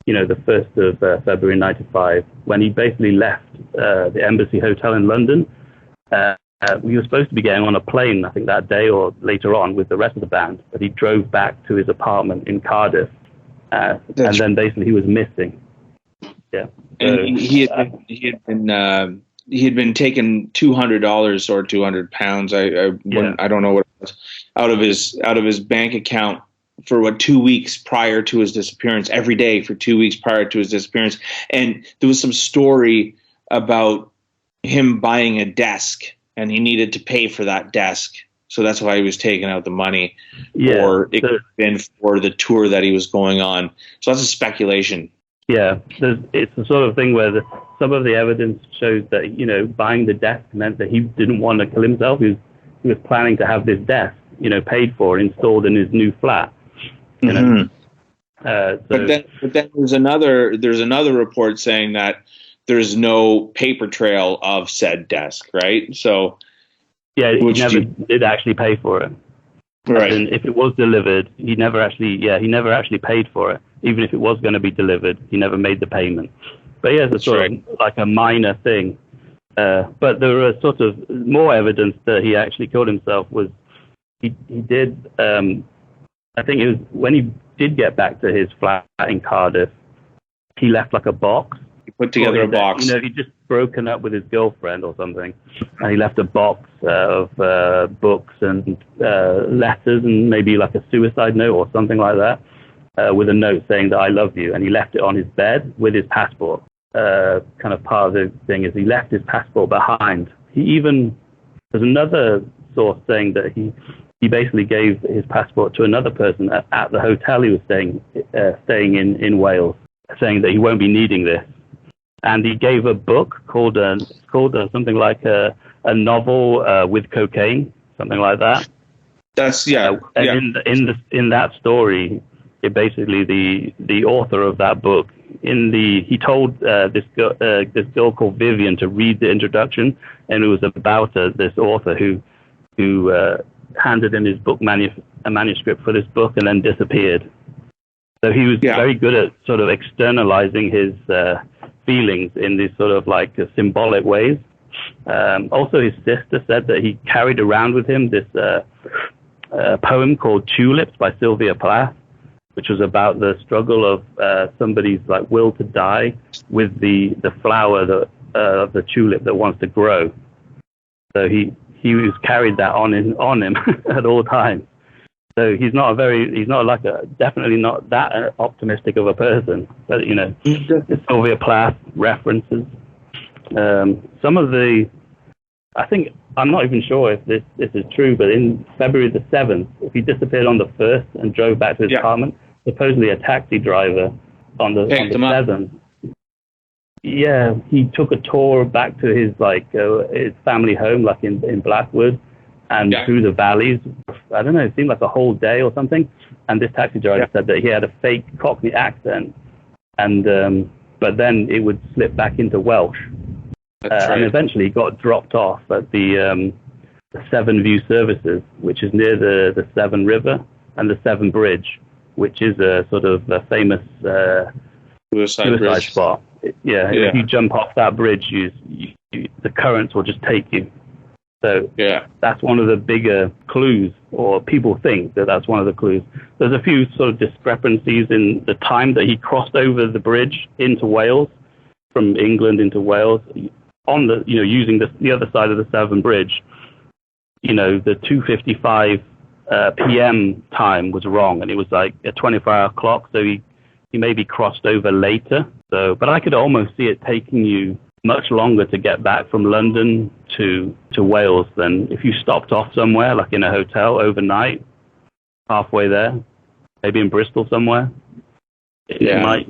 the 1st of February 95, when he basically left the Embassy Hotel in London. We were supposed to be getting on a plane, I think that day or later on, with the rest of the band, but he drove back to his apartment in Cardiff, and then basically he was missing. Yeah, and he had been taking $200 or £200. I don't know what it was, out of his bank account for 2 weeks prior to his disappearance, every day for 2 weeks prior to his disappearance. And there was some story about him buying a desk, and he needed to pay for that desk. So that's why he was taking out the money. Yeah, or it could have been for the tour that he was going on. So that's a speculation. Yeah, it's the sort of thing where some of the evidence shows that, buying the desk meant that he didn't want to kill himself. He was planning to have this desk, paid for, installed in his new flat. But then there's another report saying that there's no paper trail of said desk, right? So yeah, he never did actually pay for it. Right. And if it was delivered, he never actually paid for it. Even if it was going to be delivered, he never made the payment. But yeah, it's sort of like a minor thing. But there was sort of more evidence that he actually killed himself. Was he did? I think it was when he did get back to his flat in Cardiff, he left like a box. He put together a box. He'd just broken up with his girlfriend or something, and he left a box of books and letters and maybe like a suicide note or something like that, with a note saying that I love you, and he left it on his bed with his passport. Kind of part of the thing is he left his passport behind. There's another source saying that he basically gave his passport to another person at the hotel he was staying in Wales, saying that he won't be needing this. And he gave a book called something like a novel with cocaine, something like that. That's And in that story, it basically the author of that book he told this girl called Vivian to read the introduction, and it was about this author who handed in his book a manuscript for this book and then disappeared. So he was very good at sort of externalizing his feelings in these sort of like symbolic ways. Also, his sister said that he carried around with him this poem called Tulips by Sylvia Plath, which was about the struggle of somebody's like will to die with the flower of the tulip that wants to grow. So he was carried that on him at all times. So he's definitely not that optimistic of a person. But the Sylvia Plath references. Some of I think, I'm not even sure if this is true, but in February the 7th, if he disappeared on the 1st and drove back to his apartment, supposedly a taxi driver on the 7th. Yeah, he took a tour back to his his family home, like in Blackwood, and through the valleys. I don't know, it seemed like a whole day or something. And this taxi driver said that he had a fake Cockney accent, and but then it would slip back into Welsh. And eventually got dropped off at the Severn View Services, which is near the Severn River, and the Severn Bridge, which is a sort of a famous suicide spot. Yeah, if you jump off that bridge, the currents will just take you. So that's one of the bigger clues, or people think that that's one of the clues. There's a few sort of discrepancies in the time that he crossed over the bridge into Wales, from England into Wales, on the, using the other side of the Severn Bridge. The 2:55 p.m. time was wrong, and it was like a 24-hour clock, so he maybe crossed over later. So, but I could almost see it taking you much longer to get back from London to Wales than if you stopped off somewhere, like in a hotel overnight, halfway there, maybe in Bristol somewhere. You might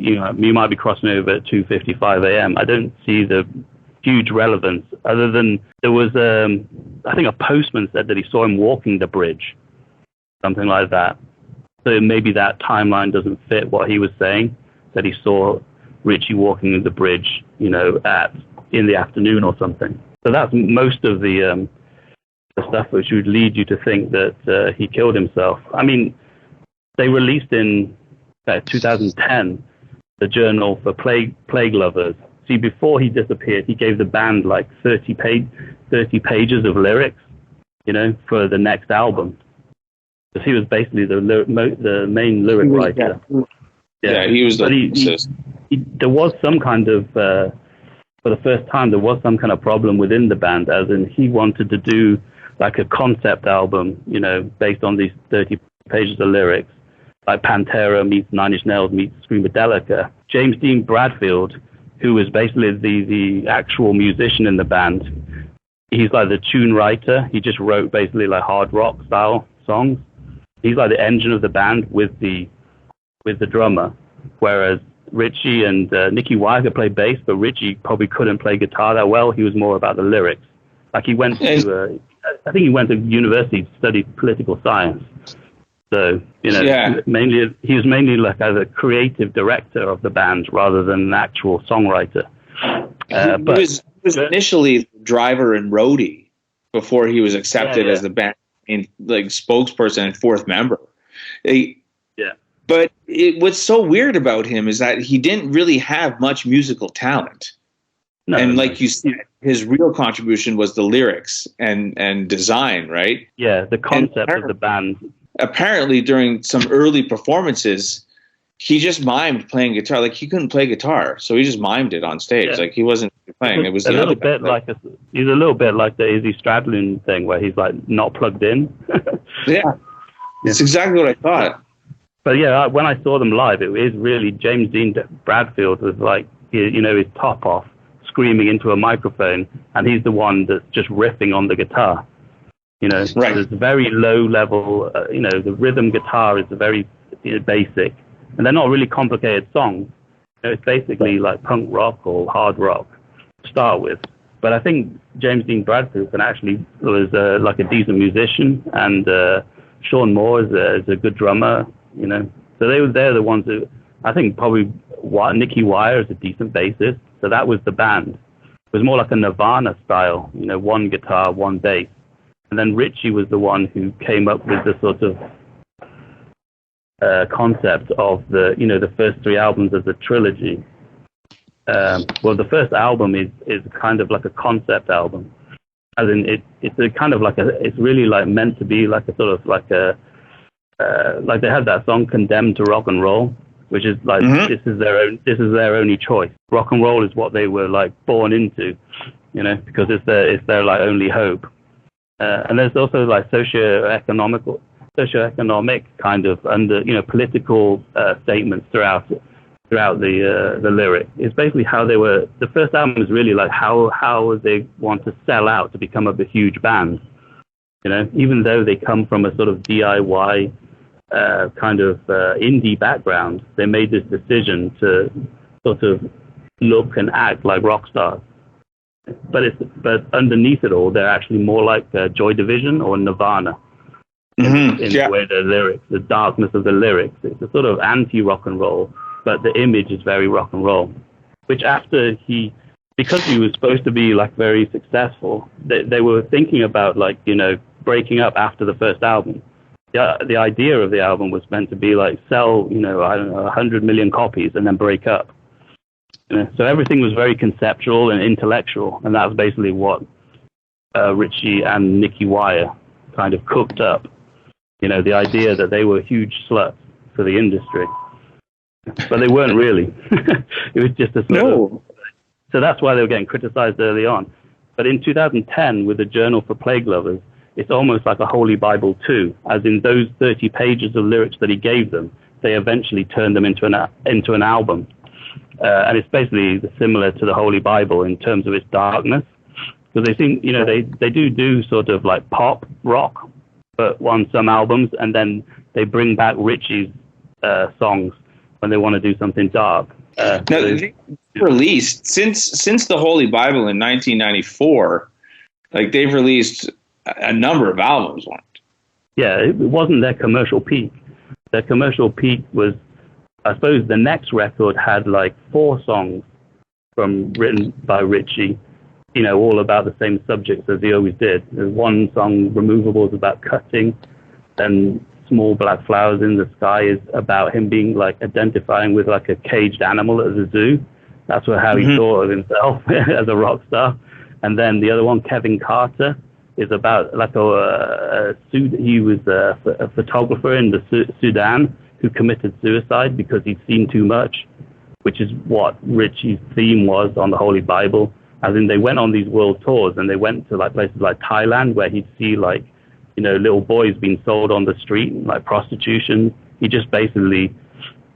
be crossing over at 2:55 a.m. I don't see the huge relevance, other than there was, I think a postman said that he saw him walking the bridge, something like that. So maybe that timeline doesn't fit what he was saying, that he saw Richey walking the bridge, in the afternoon or something. So that's most of the stuff which would lead you to think that he killed himself. I mean, they released in 2010 the Journal for Plague Lovers. See, before he disappeared, he gave the band like 30 pages of lyrics, for the next album. Because he was basically the main lyric writer. Yeah, he was there was some kind of, for the first time, there was some kind of problem within the band, as in he wanted to do like a concept album, based on these 30 pages of lyrics, like Pantera meets Nine Inch Nails meets Screamadelica. James Dean Bradfield, who was basically the actual musician in the band, he's like the tune writer. He just wrote basically like hard rock style songs. He's like the engine of the band with the drummer, whereas Richey and Nicky Wire could play bass, but Richey probably couldn't play guitar that well. He was more about the lyrics. Like he went to, I think he went to university to study political science. So, mainly he was mainly like as a creative director of the band rather than an actual songwriter. But he was initially driver and roadie before he was accepted as the band spokesperson and fourth member. But what's so weird about him is that he didn't really have much musical talent. You said, his real contribution was the lyrics and design, right? Yeah, the concept of the band. Apparently, during some early performances, he just mimed playing guitar. Like, he couldn't play guitar, so he just mimed it on stage. Yeah. Like, he wasn't playing. It was he's a little bit like the Izzy Stradlin thing, where he's like not plugged in. Yeah, it's exactly what I thought. But yeah, when I saw them live, it is really James Dean Bradfield was like, his top off, screaming into a microphone, and he's the one that's just riffing on the guitar. Right. There's very low level, the rhythm guitar is very basic, and they're not really complicated songs. It's basically like punk rock or hard rock to start with. But I think James Dean Bradfield was like a decent musician, and Sean Moore is a good drummer, So they're the ones who, I think probably Nicky Wire is a decent bassist. So that was the band. It was more like a Nirvana style, one guitar, one bass. And then Richey was the one who came up with the sort of concept of the first three albums of the trilogy. The first album is kind of like a concept album, as in it's a kind of like it's really like meant to be like a sort of like a like they had that song "Condemned to Rock and Roll," which is like this is their only choice. Rock and roll is what they were like born into, because it's their like only hope. And there's also like socioeconomic kind of political statements throughout the lyric. It's basically how they were. The first album is really like how they want to sell out to become a huge band. Even though they come from a sort of DIY kind of indie background, they made this decision to sort of look and act like rock stars. But underneath it all, they're actually more like Joy Division or Nirvana in the way the lyrics, the darkness of the lyrics. It's a sort of anti-rock and roll, but the image is very rock and roll. which after because he was supposed to be like very successful, they were thinking about like, breaking up after the first album. The idea of the album was meant to be like sell, I don't know, 100 million copies and then break up. So everything was very conceptual and intellectual, and that was basically what Richey and Nicky Wire kind of cooked up. The idea that they were huge sluts for the industry. But they weren't really. It was just a sort of... So that's why they were getting criticized early on. But in 2010, with the Journal for Plague Lovers, it's almost like a Holy Bible too, as in those 30 pages of lyrics that he gave them, they eventually turned them into an album. And it's basically similar to the Holy Bible in terms of its darkness. Because they think, they do sort of like pop rock, but on some albums, and then they bring back Richey's songs when they want to do something dark. Now, they released since the Holy Bible in 1994, like they've released a number of albums on it. Yeah, it wasn't their commercial peak. Their commercial peak was, I suppose, the next record had like 4 songs written by Richey, all about the same subjects as he always did. There's one song, Removables, about cutting, then Small Black Flowers in the Sky is about him being like identifying with like a caged animal at the zoo. That's how he thought of himself as a rock star. And then the other one, Kevin Carter, is about like he was a photographer in the Sudan who committed suicide because he'd seen too much, which is what Richey's theme was on the Holy Bible. As in, they went on these world tours and they went to like places like Thailand where he'd see like, little boys being sold on the street, like prostitution. He just basically,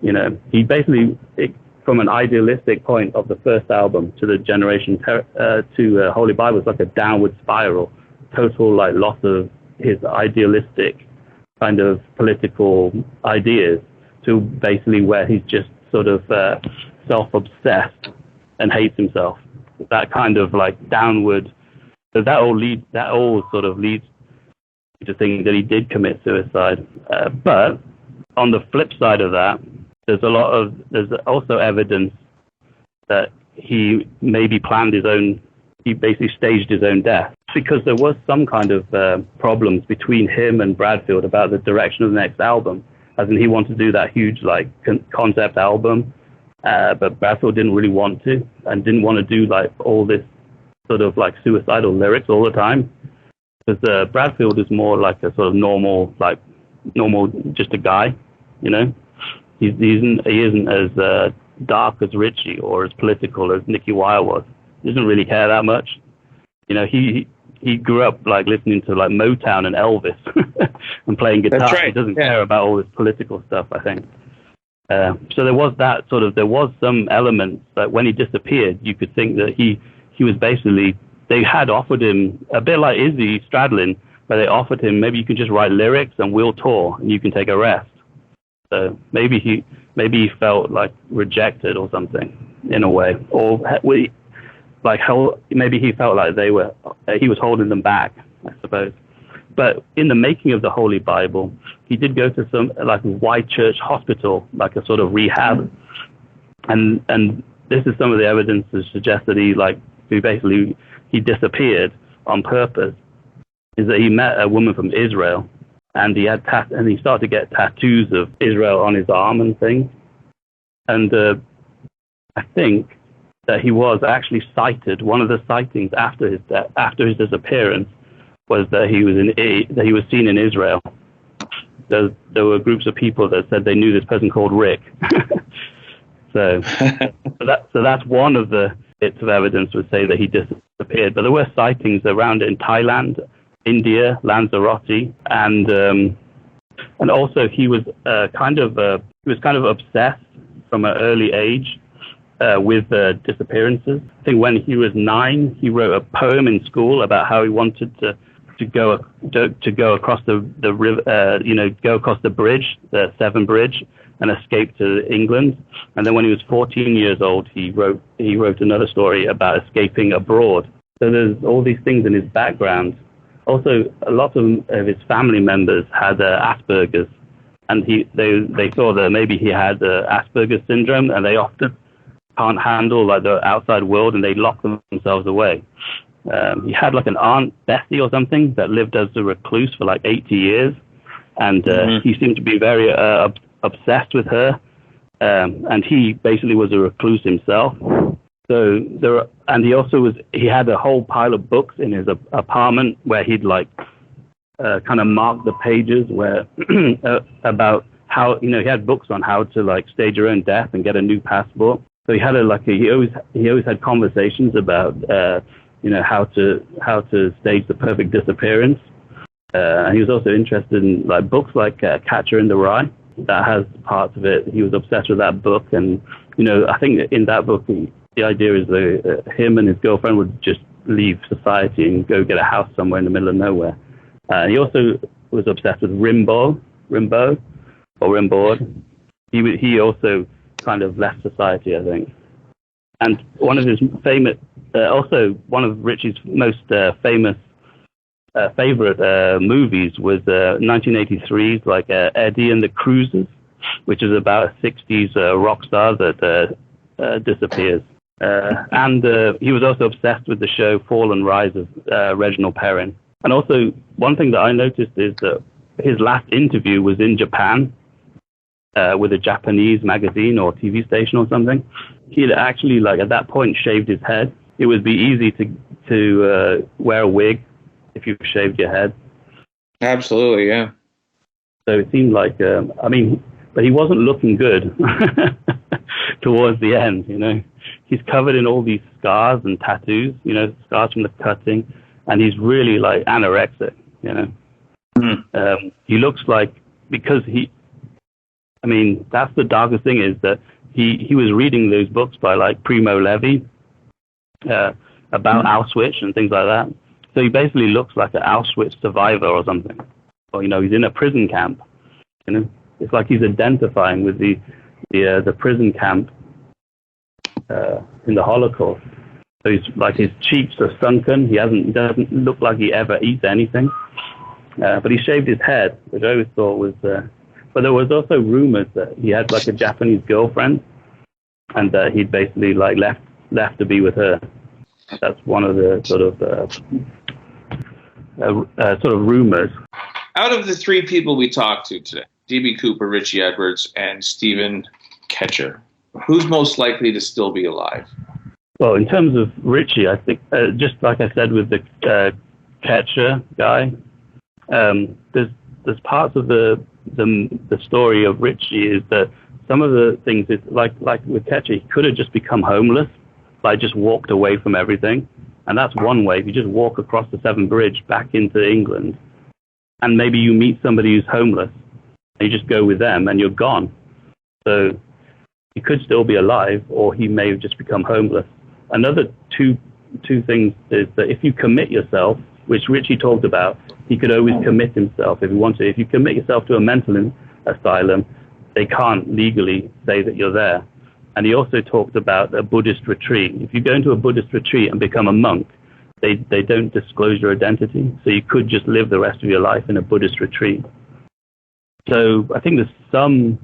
from an idealistic point of the first album to the Generation to Holy Bible, it's like a downward spiral, total like loss of his idealistic kind of political ideas to basically where he's just sort of self-obsessed and hates himself. That kind of like downward. So that all sort of leads to think that he did commit suicide. But on the flip side of that, there's also evidence that he maybe he basically staged his own death, because there was some kind of problems between him and Bradfield about the direction of the next album, as in he wanted to do that huge like concept album, but Bradfield didn't really want to, and didn't want to do like all this sort of like suicidal lyrics all the time, because Bradfield is more like a sort of normal, just a guy, He isn't as dark as Richey or as political as Nicky Wire was. He doesn't really care that much. He grew up like listening to like Motown and Elvis and playing guitar. That's right. He doesn't care about all this political stuff, I think. So there was some elements that when he disappeared, you could think that he was basically, they had offered him a bit like Izzy Stradlin, where they offered him, maybe you can just write lyrics and we'll tour and you can take a rest. So maybe he felt like rejected or something in a way, or maybe he felt like he was holding them back, I suppose. But in the making of the Holy Bible, he did go to some like White Church Hospital, like a sort of rehab, and this is some of the evidence to suggest that he disappeared on purpose. Is that he met a woman from Israel, and he started to get tattoos of Israel on his arm and things. And I think that he was actually sighted. One of the sightings after his disappearance was that he was seen in Israel. There were groups of people that said they knew this person called Rick. so that's one of the bits of evidence would say that he disappeared. But there were sightings around in Thailand, India, Lanzarote, and also he was kind of obsessed from an early age with disappearances. I think when he was 9, he wrote a poem in school about how he wanted to go across the river, go across the bridge, the Severn Bridge, and escape to England. And then when he was 14 years old, he wrote another story about escaping abroad. So there's all these things in his background. Also, a lot of his family members had Asperger's, and they thought that maybe he had Asperger's syndrome, and they often can't handle like the outside world, and they lock themselves away. He had like an Aunt Bessie or something that lived as a recluse for like 80 years, and he seemed to be very obsessed with her. And he basically was a recluse himself. So he had a whole pile of books in his apartment where he'd like kind of mark the pages where about how, he had books on how to like stage your own death and get a new passport. So he had he always had conversations about how to stage the perfect disappearance. And he was also interested in like books like Koecher in the Rye. That has parts of it. He was obsessed with that book, and I think in that book the idea is that him and his girlfriend would just leave society and go get a house somewhere in the middle of nowhere. He also was obsessed with Rimbaud. He also kind of left society, I think. And one of his famous, also one of Richey's most famous favorite movies was 1983's like Eddie and the Cruisers, which is about a 60s rock star that disappears. And he was also obsessed with the show Fall and Rise of Reginald Perrin. And also, one thing that I noticed is that his last interview was in Japan with a Japanese magazine or TV station or something. He had actually, like at that point, shaved his head. It would be easy to wear a wig if you shaved your head. Absolutely, yeah. So it seemed like, but he wasn't looking good towards the end, He's covered in all these scars and tattoos, scars from the cutting, and he's really like anorexic, He looks like, because that's the darkest thing, is that he was reading those books by like Primo Levi about Auschwitz and things like that. So he basically looks like an Auschwitz survivor or something. Or, he's in a prison camp. It's like he's identifying with the prison camp in the Holocaust. So he's like, his cheeks are sunken. He doesn't look like he ever eats anything. But he shaved his head, which I always thought was. But there was also rumors that he had like a Japanese girlfriend, and that he'd basically like left to be with her. That's one of the sort of rumors. Out of the three people we talked to today, D.B. Cooper, Richey Edwards, and Stephen Koecher, who's most likely to still be alive? Well, in terms of Richey, I think, just like I said with the Koecher guy, there's parts of the story of Richey is that some of the things is like with Koecher, he could have just become homeless, like just walked away from everything. And that's one way. If you just walk across the Severn Bridge back into England, and maybe you meet somebody who's homeless, and you just go with them, and you're gone. So he could still be alive, or he may have just become homeless. Another two things is that if you commit yourself, which Richey talked about, he could always commit himself if he wanted. If you commit yourself to a mental asylum, they can't legally say that you're there. And he also talked about a Buddhist retreat. If you go into a Buddhist retreat and become a monk, they don't disclose your identity. So you could just live the rest of your life in a Buddhist retreat. So I think there's some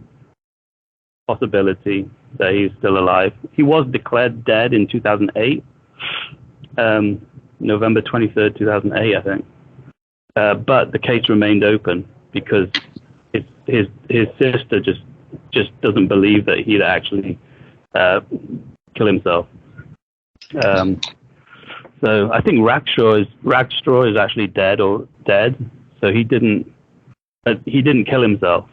possibility that he's still alive. He was declared dead in 2008, November 23rd, 2008, I think. But the case remained open because his sister just doesn't believe that he'd actually kill himself. So I think Rackstraw is actually dead. So he didn't kill himself.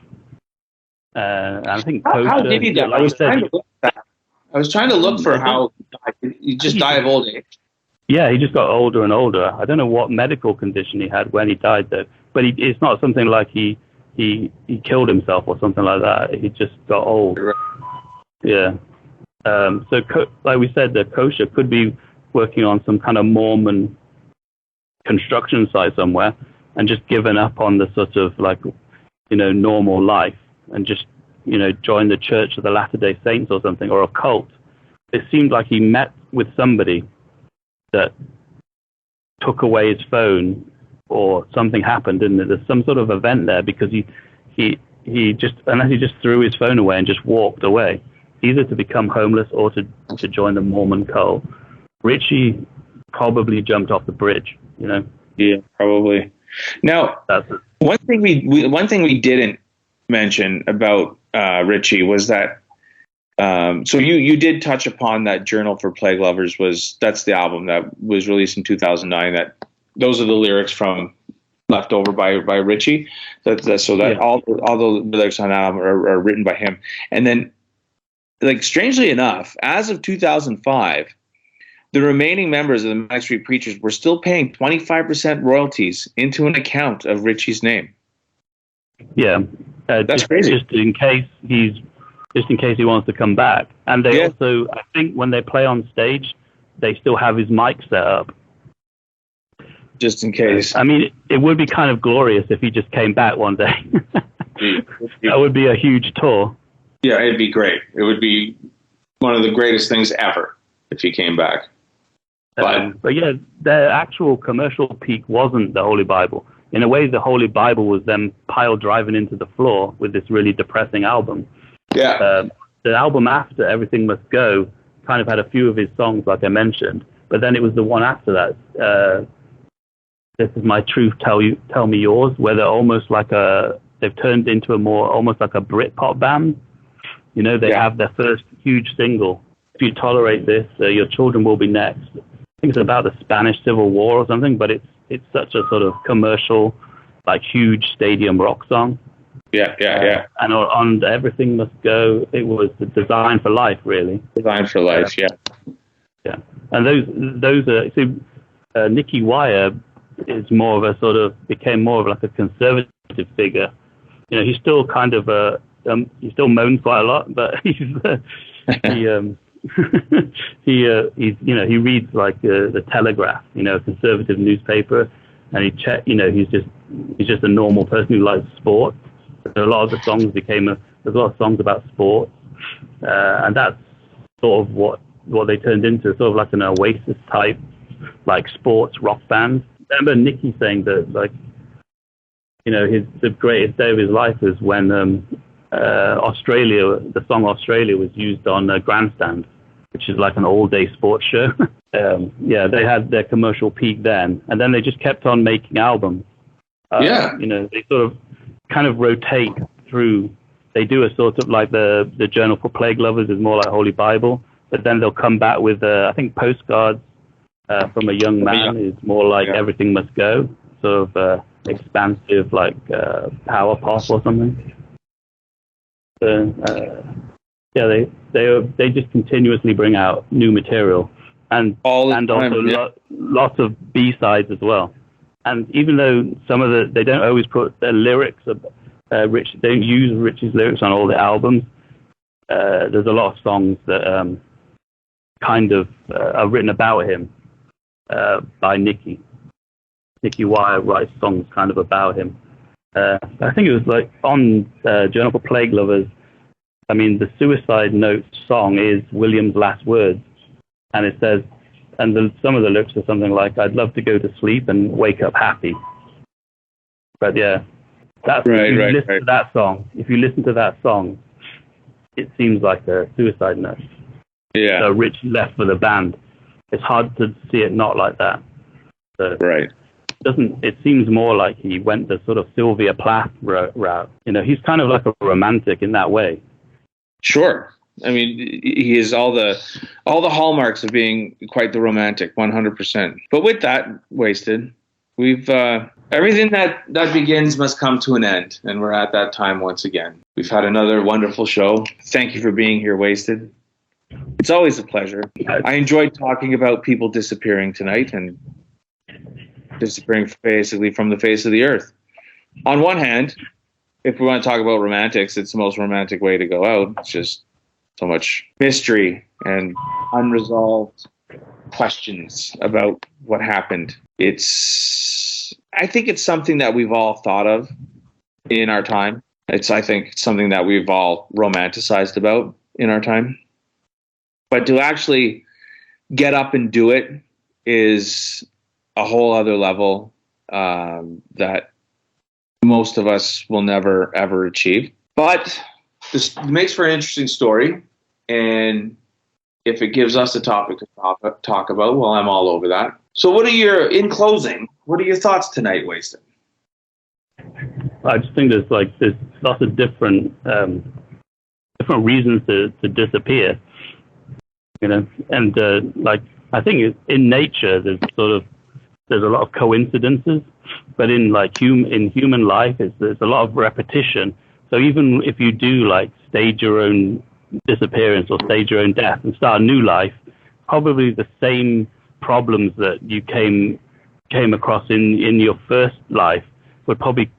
And I think how did he die? I was trying to look for how he just died of old age. Yeah, he just got older and older. I don't know what medical condition he had when he died, though. But it's not something like he killed himself or something like that. He just got old. Yeah. So, like we said, the Koecher could be working on some kind of Mormon construction site somewhere and just given up on the sort of like, normal life and just, join the Church of the Latter-day Saints or something, or a cult. It seemed like he met with somebody that took away his phone or something happened and there's some sort of event there because he just, unless he just threw his phone away and just walked away. either to become homeless or to join the Mormon cult. Richey probably jumped off the bridge, you know? Yeah, probably. Now, That's it. one thing we didn't mention about Richey was that so you did touch upon that Journal for Plague Lovers that's the album that was released in 2009. That those are the lyrics from left over by Richey. All the lyrics on that album are written by him. And then, like, strangely enough, as of 2005, the remaining members of the Manic Street Preachers were still paying 25% royalties into an account of Richey's name. Yeah, That's crazy. Just in case he wants to come back. And they also, I think, when they play on stage, they still have his mic set up. Just in case. I mean, it would be kind of glorious if he just came back one day. That would be a huge tour. Yeah, it'd be great. It would be one of the greatest things ever if he came back. But yeah, their actual commercial peak wasn't the Holy Bible. In a way, the Holy Bible was them pile driving into the floor with this really depressing album. Yeah. The album after, Everything Must Go, kind of had a few of his songs, like I mentioned. But then it was the one after that, This Is My Truth, Tell Me Yours, where they're almost like they've turned into almost like a Britpop band. You know, they have their first huge single, If You Tolerate This, Your Children Will Be Next. I think it's about the Spanish Civil War or something, but it's such a sort of commercial, like, huge stadium rock song. Yeah. And on Everything Must Go, it was the Design for Life, really. Design for Life, yeah. Yeah. And those are, Nicky Wire is more of a became more of like a conservative figure. You know, he's still kind of he still moans quite a lot, but he reads like the Telegraph, you know, a conservative newspaper, and he's just a normal person who likes sports. So a lot of the songs there's a lot of songs about sports, and that's sort of what they turned into, sort of like an Oasis type, like, sports rock band. I remember Nicky saying that, like, you know, the greatest day of his life was when the song Australia was used on Grandstand, which is like an all-day sports show. They had their commercial peak then, and then they just kept on making albums. You know, they sort of kind of rotate through. They do a sort of like the Journal for Plague Lovers is more like Holy Bible, but then they'll come back with I think Postcards from a Young Man is more like Everything Must Go, sort of expansive, like power pop or something. So they just continuously bring out new material, and also lots of B-sides as well. And even though they don't always put their lyrics, they don't use Richey's lyrics on all the albums, there's a lot of songs that kind of are written about him by Nicky. Nicky Wire writes songs kind of about him. I think it was like on Journal for Plague Lovers. I mean, the Suicide Note song is William's last words, and it says, some of the lyrics are something like, "I'd love to go to sleep and wake up happy." But yeah, that's if you listen to that song. If you listen to that song, it seems like a suicide note. Yeah. So Richey left for the band. It's hard to see it not like that. So it seems more like he went the sort of Sylvia Plath route. You know, he's kind of like a romantic in that way. Sure. I mean, he is all the hallmarks of being quite the romantic, 100%. But with that, Wasted, we've everything that begins must come to an end, and we're at that time once again. We've had another wonderful show. Thank you for being here, Wasted. It's always a pleasure. I enjoyed talking about people disappearing tonight and disappearing basically from the face of the earth. On one hand, if we want to talk about romantics, it's the most romantic way to go out. It's just so much mystery and unresolved questions about what happened. I think it's something that we've all thought of in our time. I think it's something that we've all romanticized about in our time. But to actually get up and do it is a whole other level that most of us will never, ever achieve. But this makes for an interesting story. And if it gives us a topic to talk about, well, I'm all over that. So in closing, what are your thoughts tonight, Wasted? I just think there's lots of different reasons to disappear, and I think in nature there's a lot of coincidences, but in human life there's a lot of repetition. So even if you do stage your own disappearance or stage your own death and start a new life, probably the same problems that you came across in your first life would probably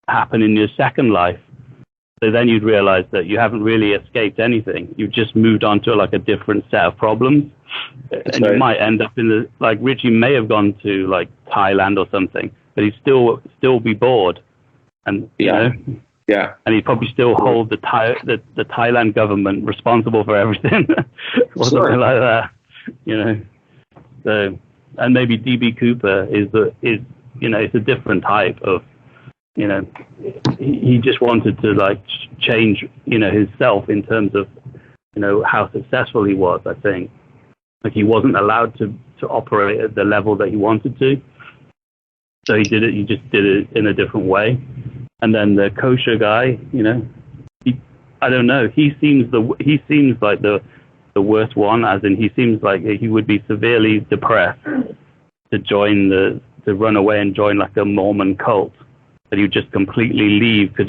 happen in your second life. So then you'd realize that you haven't really escaped anything. You've just moved on to a different set of problems. That's and right. You might end up in Richey may have gone to Thailand or something, but he'd still be bored. And Yeah. And he'd probably still hold the Thailand government responsible for everything or something like that. So, and maybe DB Cooper is it's a different type of, he just wanted to change, himself in terms of, how successful he was, I think. He wasn't allowed to operate at the level that he wanted to. So he just did it in a different way. And then the Koecher guy, I don't know. He seems like the worst one, as in he seems like he would be severely depressed to run away and join a Mormon cult. That he would just completely leave because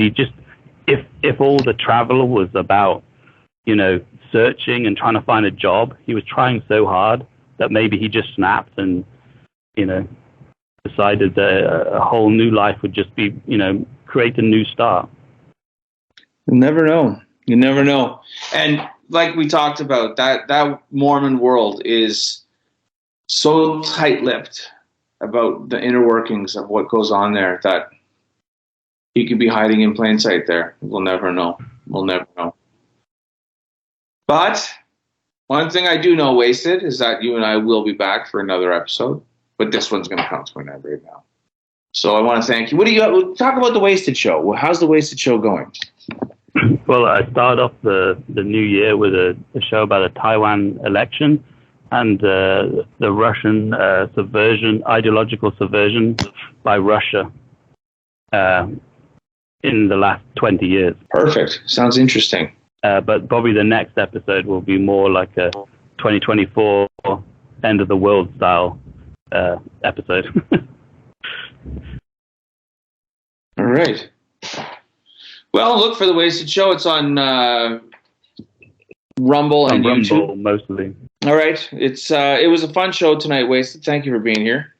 if all the travel was about, searching and trying to find a job, he was trying so hard that maybe he just snapped and, decided that a whole new life would just be, create a new start. You never know. And like we talked about, that Mormon world is so tight-lipped about the inner workings of what goes on there that he could be hiding in plain sight there. We'll never know. But one thing I do know, Wasted, is that you and I will be back for another episode. But this one's going to come to an end right now. So I want to thank you. We'll talk about the Wasted Show. Well, how's the Wasted Show going? Well, I started off the new year with a show about a Taiwan election and the Russian ideological subversion by Russia in the last 20 years. Perfect. Sounds interesting. But probably the next episode will be more like a 2024 end of the world style episode. All right. Well, look for the Wasted Show. It's on Rumble and YouTube. Rumble, mostly. All right. It was a fun show tonight, Wasted. Thank you for being here.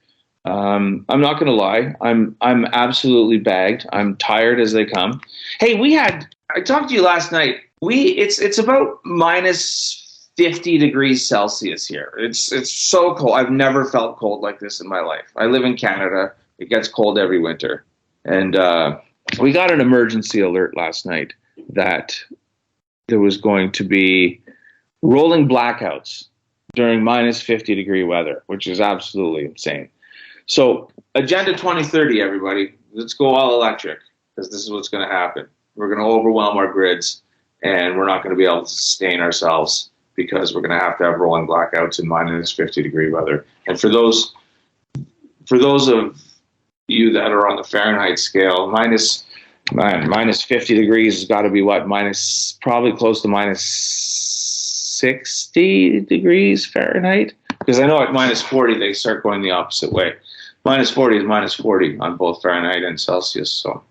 I'm not going to lie. I'm absolutely bagged. I'm tired as they come. Hey, I talked to you last night. It's about minus 50 degrees Celsius here. It's so cold. I've never felt cold like this in my life. I live in Canada. It gets cold every winter. And we got an emergency alert last night that there was going to be rolling blackouts during minus 50 degree weather, which is absolutely insane. So Agenda 2030, everybody, let's go all electric because this is what's going to happen. We're going to overwhelm our grids and we're not going to be able to sustain ourselves because we're going to have rolling blackouts in minus 50 degree weather. And for those of you that are on the Fahrenheit scale, minus 50 degrees has got to be what? Probably close to minus 60 degrees Fahrenheit. Because I know at minus 40, they start going the opposite way. Minus 40 is minus 40 on both Fahrenheit and Celsius. So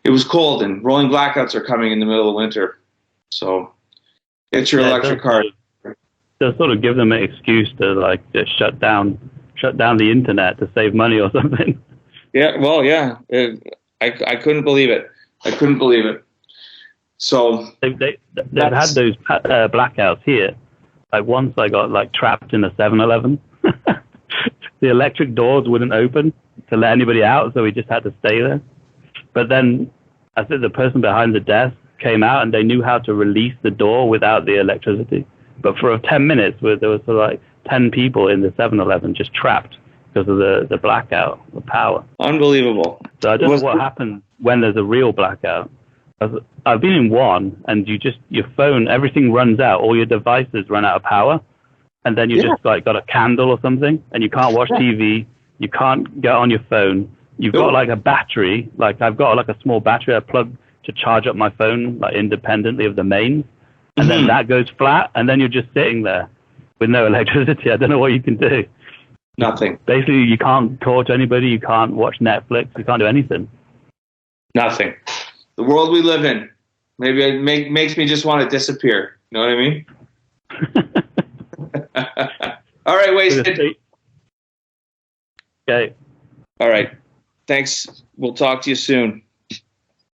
it was cold, and rolling blackouts are coming in the middle of winter. So get your electric car. They'll sort of give them an excuse to just shut down the internet to save money or something. Yeah, well, yeah. I couldn't believe it. So they've had those blackouts here. Once I got trapped in a 7-Eleven. The electric doors wouldn't open to let anybody out, so we just had to stay there. But then I think the person behind the desk came out and they knew how to release the door without the electricity. But for 10 minutes, there was 10 people in the 7-Eleven just trapped because of the blackout, the power. Unbelievable. So I don't know what happens when there's a real blackout. I've been in one, and your phone, everything runs out. All your devices run out of power, and then you just like got a candle or something, and you can't watch TV. You can't get on your phone. You've got like a battery. Like I've got like a small battery I plug to charge up my phone, like independently of the mains, and then that goes flat, and then you're just sitting there with no electricity. I don't know what you can do. Nothing. Basically, you can't talk to anybody. You can't watch Netflix. You can't do anything. Nothing. The world we live in. Maybe it makes me just want to disappear. You know what I mean? All right, Wasted. Okay. All right. Thanks. We'll talk to you soon.